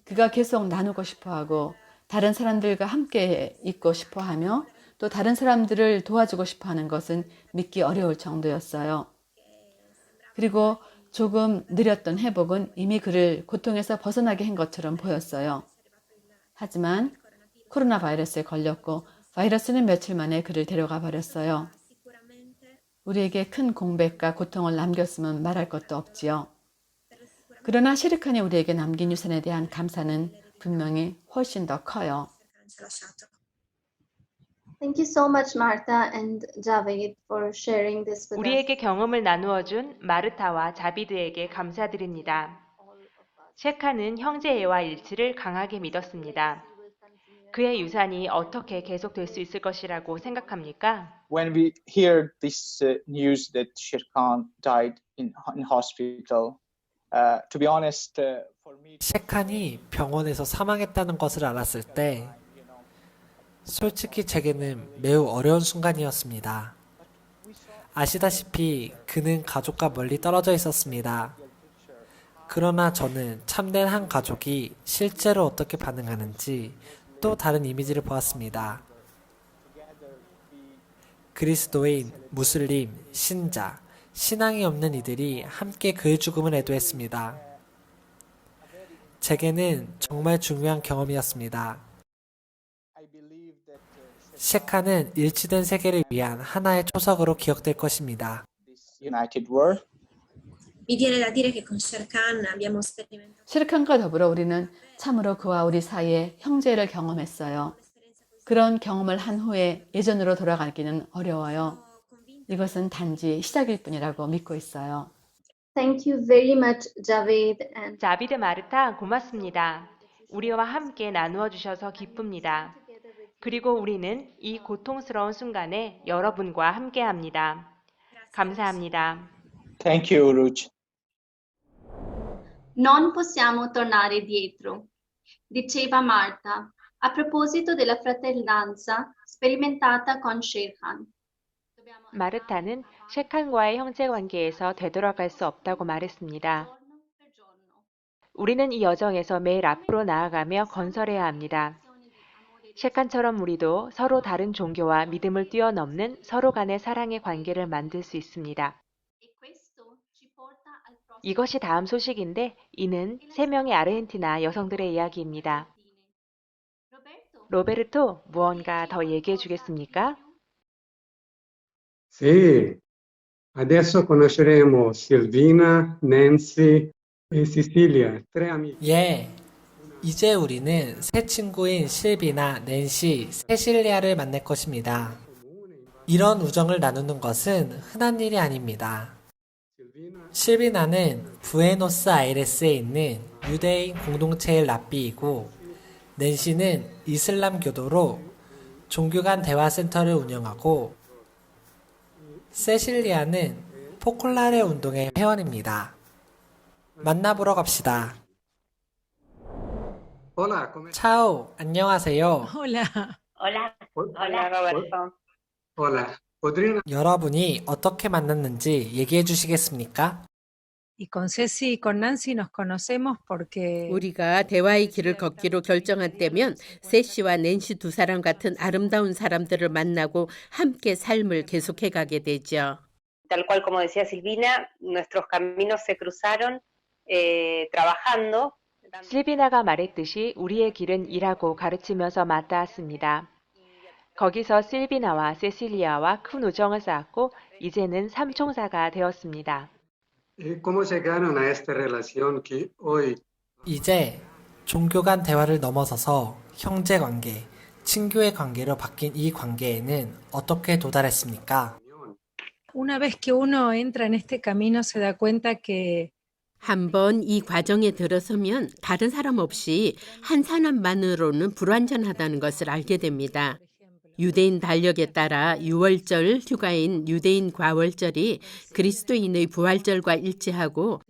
Speaker 11: 그가 계속 나누고 싶어하고 다른 사람들과 함께 있고 싶어하며 또 다른 사람들을 도와주고 싶어하는 것은 믿기 어려울 정도였어요. 그리고 조금 느렸던 회복은 이미 그를 고통에서 벗어나게 한 것처럼 보였어요. 하지만 코로나 바이러스에 걸렸고 바이러스는 며칠 만에 그를 데려가 버렸어요. 우리에게 큰 공백과 고통을 남겼으면 말할 것도 없지요. 그러나 셰르칸이 우리에게 남긴 유산에 대한 감사는 분명히 훨씬 더 커요.
Speaker 6: Thank you so much, Martha and Javed, for sharing this with us.
Speaker 4: 우리에게 경험을 나누어준 마르타와 자비드에게 감사드립니다. 셰칸은 형제애와 일치를 강하게 믿었습니다. 그의 유산이 어떻게 계속될 수 있을 것이라고 생각합니까?
Speaker 12: When we hear this news that Sherkan died in hospital, to be honest, for me,
Speaker 5: 셰칸이 병원에서 사망했다는 것을 알았을 때 솔직히 제게는 매우 어려운 순간이었습니다. 아시다시피 그는 가족과 멀리 떨어져 있었습니다. 그러나 저는 참된 한 가족이 실제로 어떻게 반응하는지 또 다른 이미지를 보았습니다. 그리스도인, 무슬림, 신자, 신앙이 없는 이들이 함께 그의 죽음을 애도했습니다. 제게는 정말 중요한 경험이었습니다. 셰카는 일치된 세계를 위한 하나의 초석으로 기억될 것입니다.
Speaker 12: United world.
Speaker 23: Mi viene da dire che con Sharkan abbiamo sperimentato
Speaker 11: 셰르칸과 더불어 우리는 참으로 그와 우리 사이에 형제를 경험했어요. 그런 경험을 한 후에 예전으로 돌아가기는 어려워요. 이것은 단지 시작일 뿐이라고 믿고 있어요.
Speaker 6: Thank you very much, Javed and
Speaker 4: 자비드 마르타 고맙습니다. 우리와 함께 나누어 주셔서 기쁩니다. 그리고 우리는 이 고통스러운 순간에 여러분과 함께합니다. 감사합니다.
Speaker 12: Thank you, Ruj.
Speaker 6: non possiamo tornare dietro, diceva Marta a proposito della fratellanza sperimentata con Sherkan.
Speaker 4: 마르타는 셰칸과의 형제 관계에서 되돌아갈 수 없다고 말했습니다. 우리는 이 여정에서 매일 앞으로 나아가며 건설해야 합니다. 셰칸처럼 우리도 서로 다른 종교와 믿음을 뛰어넘는 서로 간의 사랑의 관계를 만들 수 있습니다. 이것이 다음 소식인데 이는 3명의 아르헨티나 여성들의 이야기입니다. 로베르토, 무언가 더 얘기해 주겠습니까?
Speaker 2: Sì, adesso conosceremo Silvina, Nancy e Cecilia, 3 amiche.
Speaker 5: 예, 이제 우리는 새 친구인 실비나 낸시, 세실리아를 만날 것입니다. 이런 우정을 나누는 것은 흔한 일이 아닙니다. 실비나는 부에노스아이레스에 있는 유대인 공동체의 랍비이고 낸시는 이슬람 교도로 종교 간 대화 센터를 운영하고 세실리아는 포콜라레 운동의 회원입니다. 만나보러 갑시다.
Speaker 2: Hola, come...
Speaker 5: 차오, 안녕하세요.
Speaker 13: Hola.
Speaker 14: Hola, hola Roberto.
Speaker 2: Hola, podrían...
Speaker 5: 여러분이 어떻게 만났는지 얘기해 주시겠습니까?
Speaker 13: Y con Ceci y con Nancy nos conocemos porque
Speaker 8: 우리가 대화의 길을 걷기로 결정한 때면 세시와 낸시 두 사람 같은 아름다운 사람들을 만나고 함께 삶을 계속해 가게 되죠.
Speaker 14: Tal cual como decía Silvina, nuestros caminos se cruzaron trabajando.
Speaker 4: 실비나가 말했듯이 우리의 길은 일하고 가르치면서 맞닿았습니다. 거기서 실비나와 세실리아와 큰 우정을 쌓았고 이제는 삼총사가 되었습니다.
Speaker 2: ¿Cómo llegaron a esta relación que hoy
Speaker 5: 이제 종교 간 대화를 넘어서서 형제 관계, 친교의 관계로 바뀐 이 관계에는 어떻게 도달했습니까?
Speaker 13: una vez que uno entra en este camino se da cuenta que
Speaker 8: 한번 이 과정에 들어서면 다른 사람 없이 한 사람만으로는 불완전하다는 것을 알게 됩니다. 유대인 달력에 따라 6월절 휴가인 유대인 과월절이 그리스도인의 부활절과 일치하고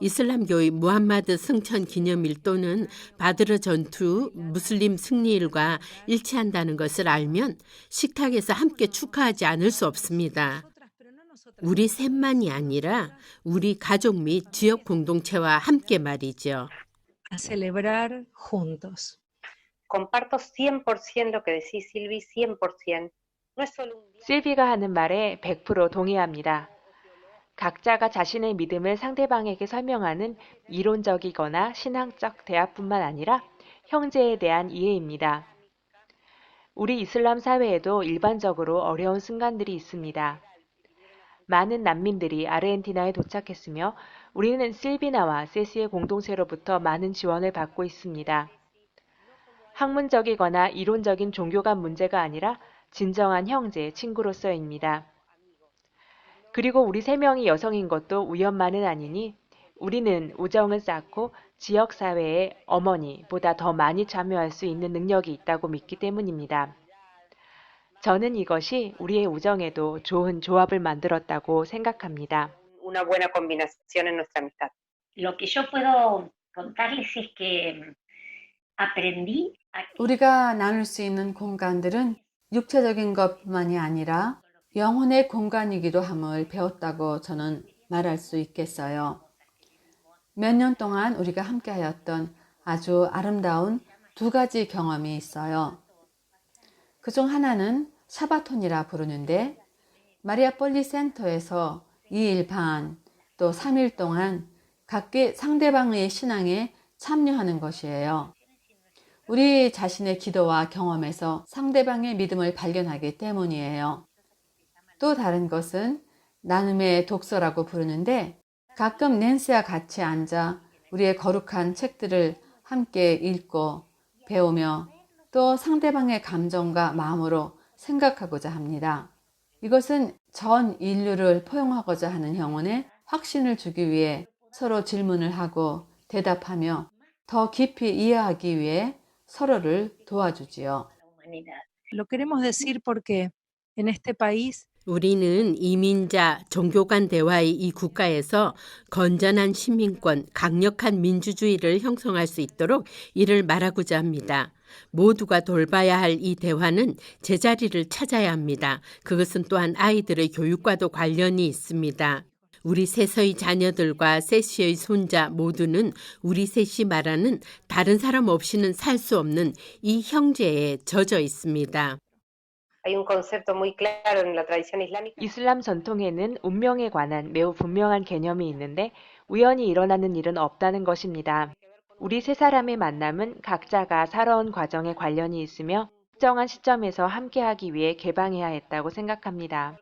Speaker 8: 이슬람교의 무함마드 승천 기념일 또는 바드르 전투 무슬림 승리일과 일치한다는 것을 알면 식탁에서 함께 축하하지 않을 수 없습니다. 우리 셋만이 아니라 우리 가족 및 지역 공동체와 함께 말이죠.
Speaker 13: a celebrar juntos.
Speaker 14: Comparto 100% lo que decís, Silvi, 100%. No es solo un día.
Speaker 4: 실비가 하는 말에 100% 동의합니다. 각자가 자신의 믿음을 상대방에게 설명하는 이론적이거나 신앙적 대화뿐만 아니라 형제에 대한 이해입니다. 우리 이슬람 사회에도 일반적으로 어려운 순간들이 있습니다. 많은 난민들이 아르헨티나에 도착했으며 우리는 실비나와 세시의 공동체로부터 많은 지원을 받고 있습니다. 학문적이거나 이론적인 종교 간 문제가 아니라 진정한 형제, 친구로서입니다. 그리고 우리 3명이 여성인 것도 우연만은 아니니 우리는 우정을 쌓고 지역사회의 어머니보다 더 많이 참여할 수 있는 능력이 있다고 믿기 때문입니다. 저는 이것이 우리의 우정에도 좋은 조합을 만들었다고 생각합니다.
Speaker 14: Una buena combinación en nuestra amistad.
Speaker 23: Lo que yo puedo contarles es que aprendí a que
Speaker 11: 우리가 나눌 수 있는 공간들은 육체적인 것만이 아니라 영혼의 공간이기도 함을 배웠다고 저는 말할 수 있겠어요. 몇 년 동안 우리가 함께하였던 아주 아름다운 2가지 경험이 있어요. 그중 하나는 샤바톤이라 부르는데 마리아 폴리 센터에서 2일 반 또 3일 동안 각기 상대방의 신앙에 참여하는 것이에요. 우리 자신의 기도와 경험에서 상대방의 믿음을 발견하기 때문이에요. 또 다른 것은 나눔의 독서라고 부르는데 가끔 낸시와 같이 앉아 우리의 거룩한 책들을 함께 읽고 배우며 또 상대방의 감정과 마음으로 생각하고자 합니다. 이것은 전 인류를 포용하고자 하는 형언에 확신을 주기 위해 서로 질문을 하고 대답하며 더 깊이 이해하기 위해 서로를 도와주지요.
Speaker 13: Lo queremos decir porque en este país
Speaker 8: 우리는 이민자, 종교 간 대화의 이 국가에서 건전한 시민권, 강력한 민주주의를 형성할 수 있도록 이를 말하고자 합니다. 모두가 돌봐야 할 이 대화는 제자리를 찾아야 합니다. 그것은 또한 아이들의 교육과도 관련이 있습니다. 우리 셋의 자녀들과 셋의 손자 모두는 우리 셋이 말하는 다른 사람 없이는 살 수 없는 이 형제에 젖어 있습니다.
Speaker 4: 이슬람 전통에는 운명에 관한 매우 분명한 개념이 있는데 우연히 일어나는 일은 없다는 것입니다. 우리 세 사람의 만남은 각자가 살아온 과정에 관련이 있으며 특정한 시점에서 함께하기 위해 개방해야 했다고 생각합니다.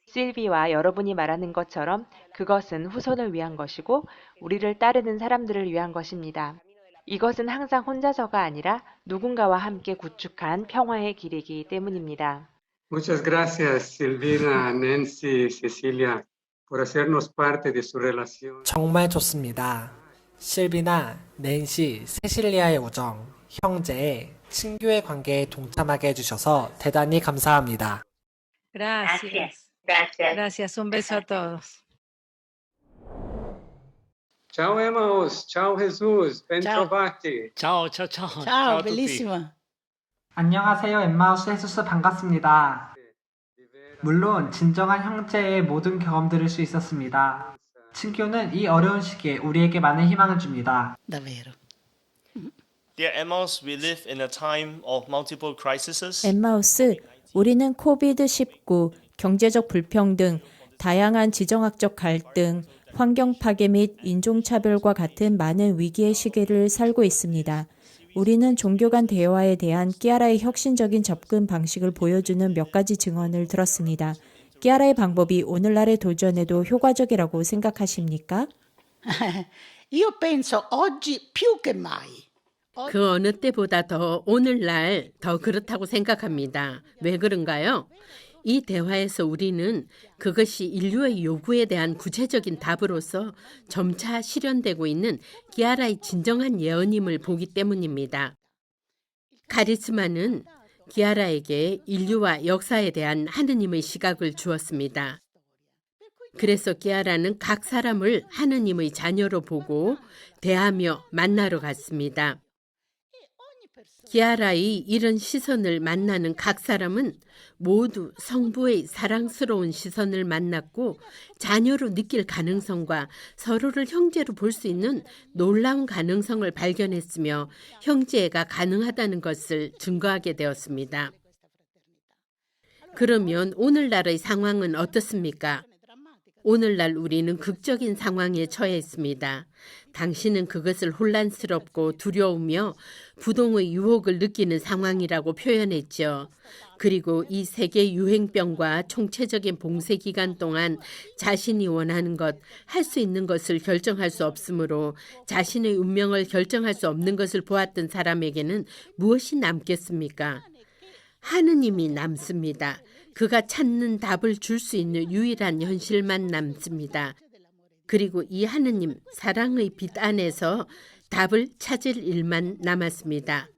Speaker 4: 실비와 여러분이 말하는 것처럼 그것은 후손을 위한 것이고 우리를 따르는 사람들을 위한 것입니다. 이것은 항상 혼자서가 아니라 누군가와 함께 구축한 평화의 길이기 때문입니다.
Speaker 2: Muchas gracias, Silvina, Nancy, Cecilia, por hacernos parte de su relación.
Speaker 5: 정말 좋습니다. 실비나, 낸시, 세실리아의 우정, 형제의, 친교의 관계에 동참하게 해주셔서 대단히 감사합니다.
Speaker 13: gracias.
Speaker 14: Gracias.
Speaker 13: Gracias. Un beso a todos.
Speaker 2: Ciao Emmaus, ciao Jesus, ben
Speaker 10: Ciao.
Speaker 2: trovati.
Speaker 10: Ciao, ciao, ciao.
Speaker 21: Ciao,
Speaker 10: a tutti.
Speaker 21: bellissima.
Speaker 5: 안녕하세요, 엠마우스 헤수스 반갑습니다. 물론 진정한 형제의 모든 경험 들을 수 있었습니다. 친교는 이 어려운 시기에 우리에게 많은 희망을 줍니다.
Speaker 21: Davvero.
Speaker 7: Dear Emmaus, we live in a time of multiple crises.
Speaker 1: 엠마우스, 우리는 코비드-19, 경제적 불평등, 다양한 지정학적 갈등, 환경 파괴 및 인종차별과 같은 많은 위기의 시기를 살고 있습니다. 우리는 종교 간 대화에 대한 끼아라의 혁신적인 접근 방식을 보여주는 몇 가지 증언을 들었습니다. 끼아라의 방법이 오늘날의 도전에도 효과적이라고 생각하십니까?
Speaker 21: Io penso oggi più che mai.
Speaker 8: 그 어느 때보다 더 오늘날 더 그렇다고 생각합니다. 왜 그런가요? 이 대화에서 우리는 그것이 인류의 요구에 대한 구체적인 답으로서 점차 실현되고 있는 끼아라의 진정한 예언임을 보기 때문입니다. 카리스마는 끼아라에게 인류와 역사에 대한 하느님의 시각을 주었습니다. 그래서 끼아라는 각 사람을 하느님의 자녀로 보고 대하며 만나러 갔습니다. 끼아라의 이런 시선을 만나는 각 사람은 모두 성부의 사랑스러운 시선을 만났고 자녀로 느낄 가능성과 서로를 형제로 볼 수 있는 놀라운 가능성을 발견했으며 형제가 가능하다는 것을 증거하게 되었습니다. 그러면 오늘날의 상황은 어떻습니까? 오늘날 우리는 극적인 상황에 처해 있습니다. 당신은 그것을 혼란스럽고 두려우며 부동의 유혹을 느끼는 상황이라고 표현했죠. 그리고 이 세계 유행병과 총체적인 봉쇄 기간 동안 자신이 원하는 것, 할 수 있는 것을 결정할 수 없으므로 자신의 운명을 결정할 수 없는 것을 보았던 사람에게는 무엇이 남겠습니까? 하느님이 남습니다. 그가 찾는 답을 줄 수 있는 유일한 현실만 남습니다. 그리고 이 하느님, 사랑의 빛 안에서 답을 찾을 일만 남았습니다.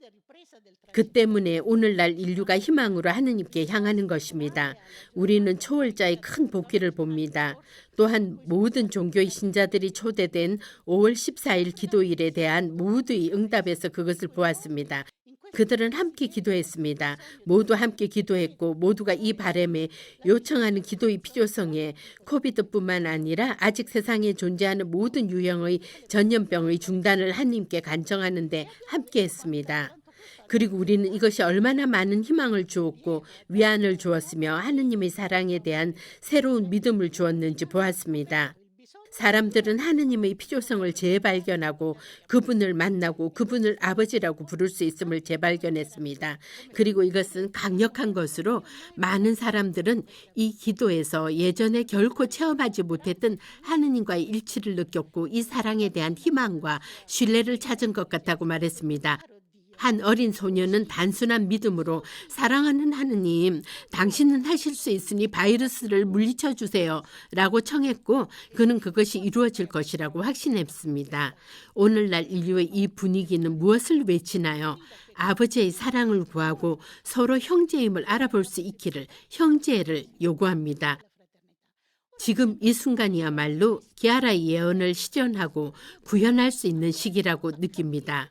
Speaker 8: 그 때문에 오늘날 인류가 희망으로 하느님께 향하는 것입니다. 우리는 초월자의 큰 복귀를 봅니다. 또한 모든 종교의 신자들이 초대된 5월 14일 기도일에 대한 모두의 응답에서 그것을 보았습니다. 그들은 함께 기도했습니다. 모두 함께 기도했고 모두가 이 바람에 요청하는 기도의 필요성에 코비드뿐만 아니라 아직 세상에 존재하는 모든 유형의 전염병의 중단을 하나님께 간청하는 데 함께했습니다. 그리고 우리는 이것이 얼마나 많은 희망을 주었고 위안을 주었으며 하느님의 사랑에 대한 새로운 믿음을 주었는지 보았습니다. 사람들은 하느님의 필요성을 재발견하고 그분을 만나고 그분을 아버지라고 부를 수 있음을 재발견했습니다. 그리고 이것은 강력한 것으로 많은 사람들은 이 기도에서 예전에 결코 체험하지 못했던 하느님과의 일치를 느꼈고 이 사랑에 대한 희망과 신뢰를 찾은 것 같다고 말했습니다. 한 어린 소녀는 단순한 믿음으로 사랑하는 하느님, 당신은 하실 수 있으니 바이러스를 물리쳐 주세요 라고 청했고 그는 그것이 이루어질 것이라고 확신했습니다. 오늘날 인류의 이 분위기는 무엇을 외치나요? 아버지의 사랑을 구하고 서로 형제임을 알아볼 수 있기를, 형제를 요구합니다. 지금 이 순간이야말로 기아라의 예언을 실현하고 구현할 수 있는 시기라고 느낍니다.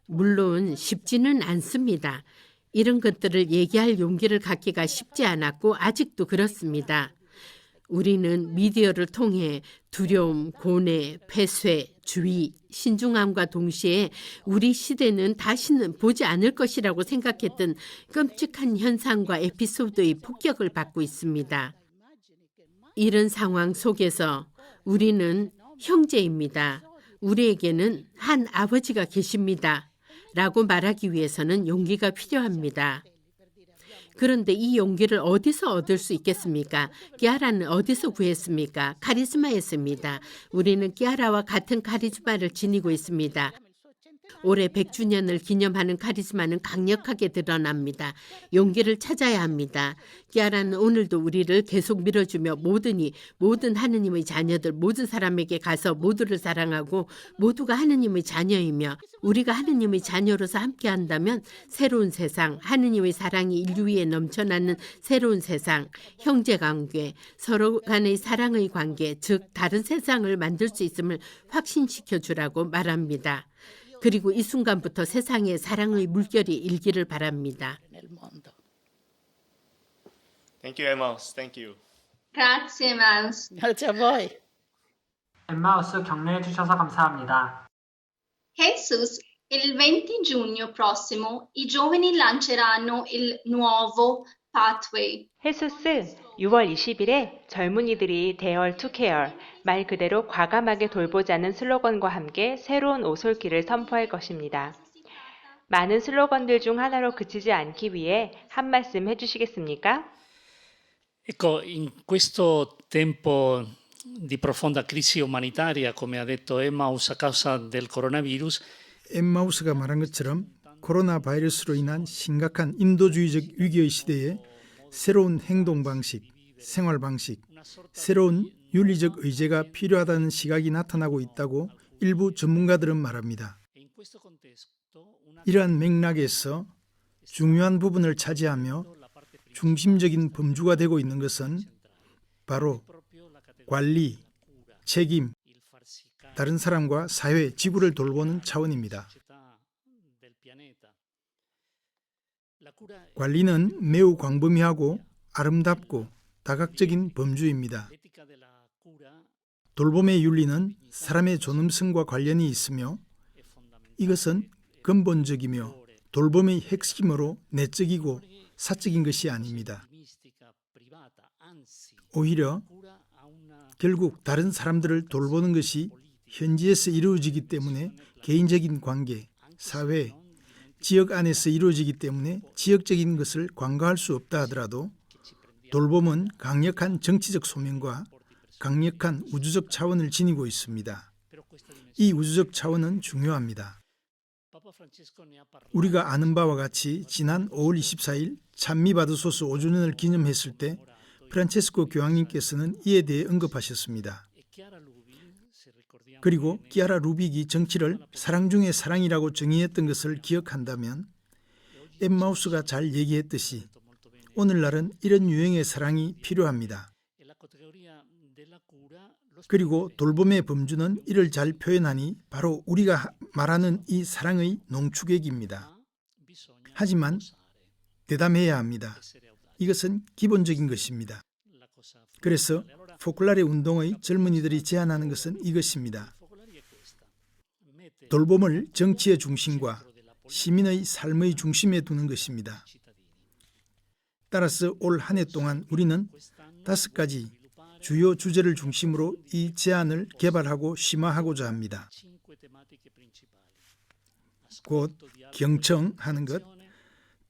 Speaker 8: 물론 쉽지는 않습니다. 이런 것들을 얘기할 용기를 갖기가 쉽지 않았고 아직도 그렇습니다. 우리는 미디어를 통해 두려움, 고뇌, 폐쇄, 주의, 신중함과 동시에 우리 시대는 다시는 보지 않을 것이라고 생각했던 끔찍한 현상과 에피소드의 폭격을 받고 있습니다. 이런 상황 속에서 우리는 형제입니다. 우리에게는 한 아버지가 계십니다. 라고 말하기 위해서는 용기가 필요합니다. 그런데 이 용기를 어디서 얻을 수 있겠습니까? 끼아라는 어디서 구했습니까? 카리스마였습니다. 우리는 끼아라와 같은 카리스마를 지니고 있습니다. 올해 100주년을 기념하는 카리스마는 강력하게 드러납니다. 용기를 찾아야 합니다. 끼아라는 오늘도 우리를 계속 밀어주며 모든 하느님의 자녀들, 모든 사람에게 가서 모두를 사랑하고 모두가 하느님의 자녀이며 우리가 하느님의 자녀로서 함께한다면 새로운 세상, 하느님의 사랑이 인류 위에 넘쳐나는 새로운 세상, 형제관계, 서로 간의 사랑의 관계, 즉 다른 세상을 만들 수 있음을 확신시켜 주라고 말합니다. 그리고 이 순간부터 세상에 사랑의 물결이 일기를 바랍니다.
Speaker 7: Thank you, Emmaus. Thank you.
Speaker 6: Grazie, Emmaus.
Speaker 21: Grazie a voi.
Speaker 5: 엠마우스 격려해 주셔서 감사합니다.
Speaker 6: Jesus, il 20 giugno prossimo i giovani lanceranno il nuovo Pathway.
Speaker 4: 헤수스 6월 20일에 젊은이들이 Dare to Care, 말 그대로 과감하게 돌보자는 슬로건과 함께 새로운 오솔길을 선포할 것입니다. 많은 슬로건들 중 하나로 그치지 않기 위해 한 말씀 해주시겠습니까?
Speaker 10: Ecco, in questo tempo di profonda crisi umanitaria, come ha detto Emmaus, a causa del coronavirus,
Speaker 3: 엠마우스가 말한 것처럼 코로나 바이러스로 인한 심각한 인도주의적 위기의 시대에 새로운 행동 방식, 생활 방식, 새로운 윤리적 의제가 필요하다는 시각이 나타나고 있다고 일부 전문가들은 말합니다. 이러한 맥락에서 중요한 부분을 차지하며 중심적인 범주가 되고 있는 것은 바로 관리, 책임, 다른 사람과 사회, 지구를 돌보는 차원입니다. 관리는 매우 광범위하고 아름답고 다각적인 범주입니다. 돌봄의 윤리는 사람의 존엄성과 관련이 있으며 이것은 근본적이며 돌봄의 핵심으로 내적이고 사적인 것이 아닙니다. 오히려 결국 다른 사람들을 돌보는 것이 현지에서 이루어지기 때문에 개인적인 관계, 사회, 지역 안에서 이루어지기 때문에 지역적인 것을 관가할 수 없다 하더라도 돌봄은 강력한 정치적 소명과 강력한 우주적 차원을 지니고 있습니다. 이 우주적 차원은 중요합니다. 우리가 아는 바와 같이 지난 5월 24일 찬미 받으소서 5주년을 기념했을 때 프란체스코 교황님께서는 이에 대해 언급하셨습니다. 그리고 키아라 루빅이 정치를 사랑 중의 사랑이라고 정의했던 것을 기억한다면 엠마우스가 잘 얘기했듯이 오늘날은 이런 유형의 사랑이 필요합니다. 그리고 돌봄의 범주는 이를 잘 표현하니 바로 우리가 말하는 이 사랑의 농축액입니다. 하지만 대담해야 합니다. 이것은 기본적인 것입니다. 그래서 포클라레 운동의 젊은이들이 제안하는 것은 이것입니다. 돌봄을 정치의 중심과 시민의 삶의 중심에 두는 것입니다. 따라서 올 한 해 동안 우리는 5가지 주요 주제를 중심으로 이 제안을 개발하고 심화하고자 합니다. 곧 경청하는 것,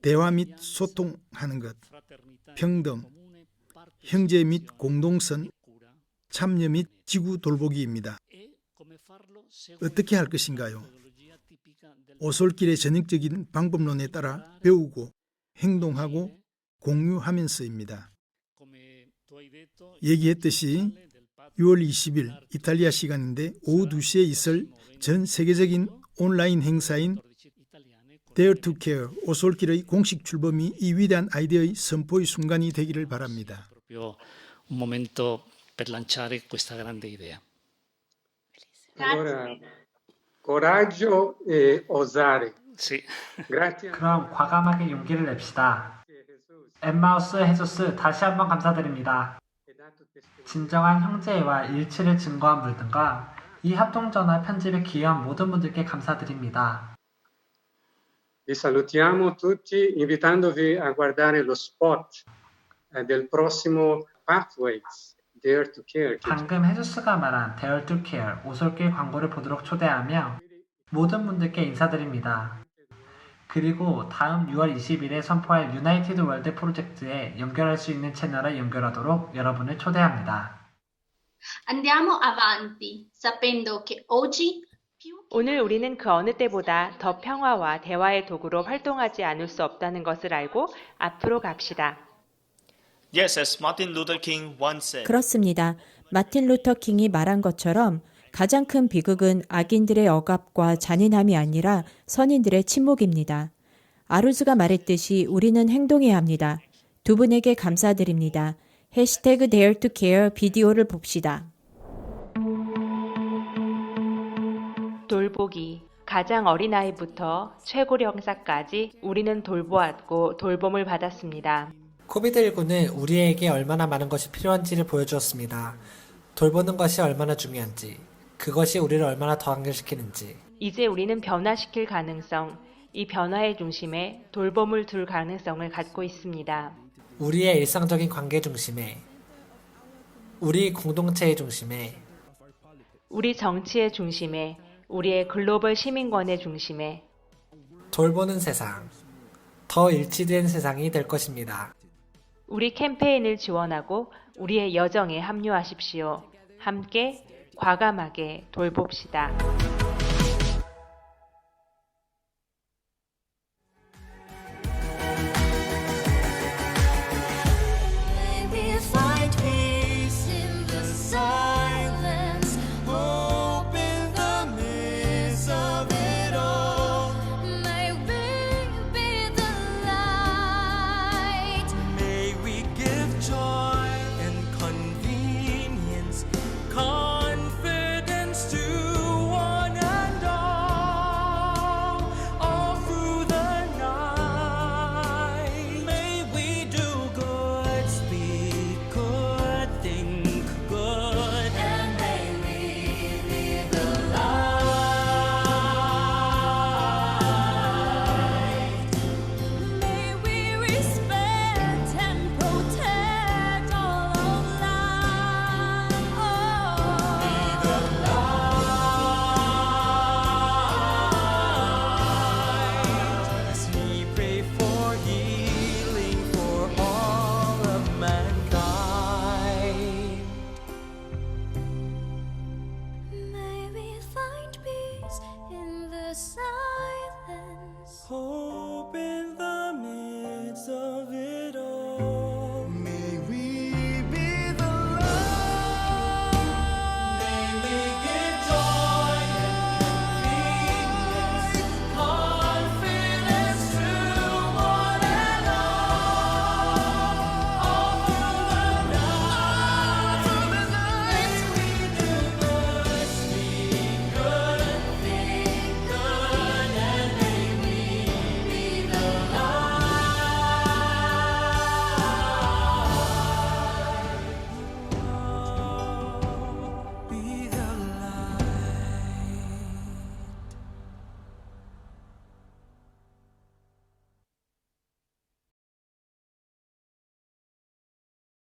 Speaker 3: 대화 및 소통하는 것, 평등, 형제 및 공동선, 참여 및 지구 돌보기입니다. 어떻게 할 것인가요? 오솔길의 전형적인 방법론에 따라 배우고 행동하고 공유하면서입니다. 얘기했듯이 6월 20일 이탈리아 시간인데 오후 2시에 있을 전 세계적인 온라인 행사인 Dare to Care 오솔길의 공식 출범이 이 위대한 아이디어의 선포의 순간이 되기를 바랍니다.
Speaker 10: Un momento per lanciare questa grande idea.
Speaker 2: Allora, coraggio e osare.
Speaker 10: Sì.
Speaker 2: Grazie.
Speaker 5: 그럼 과감하게 용기를 냅시다. 엠마우스 헤조스 다시 한번 감사드립니다. 진정한 형제애와 일치를 증거한 분들과 이 합동전화 편집에 기여한 모든 분들께 감사드립니다.
Speaker 2: Vi salutiamo tutti invitandovi a guardare lo spot del prossimo Pathways Dare to Care.
Speaker 5: 방금 헤조스가 말한 Dare to Care 오솔길 광고를 보도록 초대하며 모든 분들께 인사드립니다. 그리고 다음 6월 20일에 선포할 유나이티드 월드 프로젝트에 연결할 수 있는 채널에 연결하도록 여러분을 초대합니다.
Speaker 6: Andiamo avanti, sapendo che oggi
Speaker 4: 오늘 우리는 그 어느 때보다 더 평화와 대화의 도구로 활동하지 않을 수 없다는 것을 알고 앞으로 갑시다.
Speaker 7: Yes, as Martin Luther King once said.
Speaker 1: 그렇습니다. 마틴 루터 킹이 말한 것처럼 가장 큰 비극은 악인들의 억압과 잔인함이 아니라 선인들의 침묵입니다. 아루즈가 말했듯이 우리는 행동해야 합니다. 두 분에게 감사드립니다. 해시태그 Dare to Care 비디오를 봅시다.
Speaker 4: 돌보기. 가장 어린아이부터 최고령사까지 우리는 돌보았고 돌봄을 받았습니다.
Speaker 5: 코비드19는 우리에게 얼마나 많은 것이 필요한지를 보여주었습니다. 돌보는 것이 얼마나 중요한지, 그것이 우리를 얼마나 더 연결시키는지.
Speaker 4: 이제 우리는 변화시킬 가능성, 이 변화의 중심에 돌봄을 둘 가능성을 갖고 있습니다.
Speaker 5: 우리의 일상적인 관계 중심에, 우리 공동체의 중심에,
Speaker 4: 우리 정치의 중심에, 우리의 글로벌 시민권의 중심에
Speaker 5: 돌보는 세상, 더 일치된 세상이 될 것입니다.
Speaker 4: 우리 캠페인을 지원하고 우리의 여정에 합류하십시오. 함께 과감하게 돌봅시다.
Speaker 15: Respect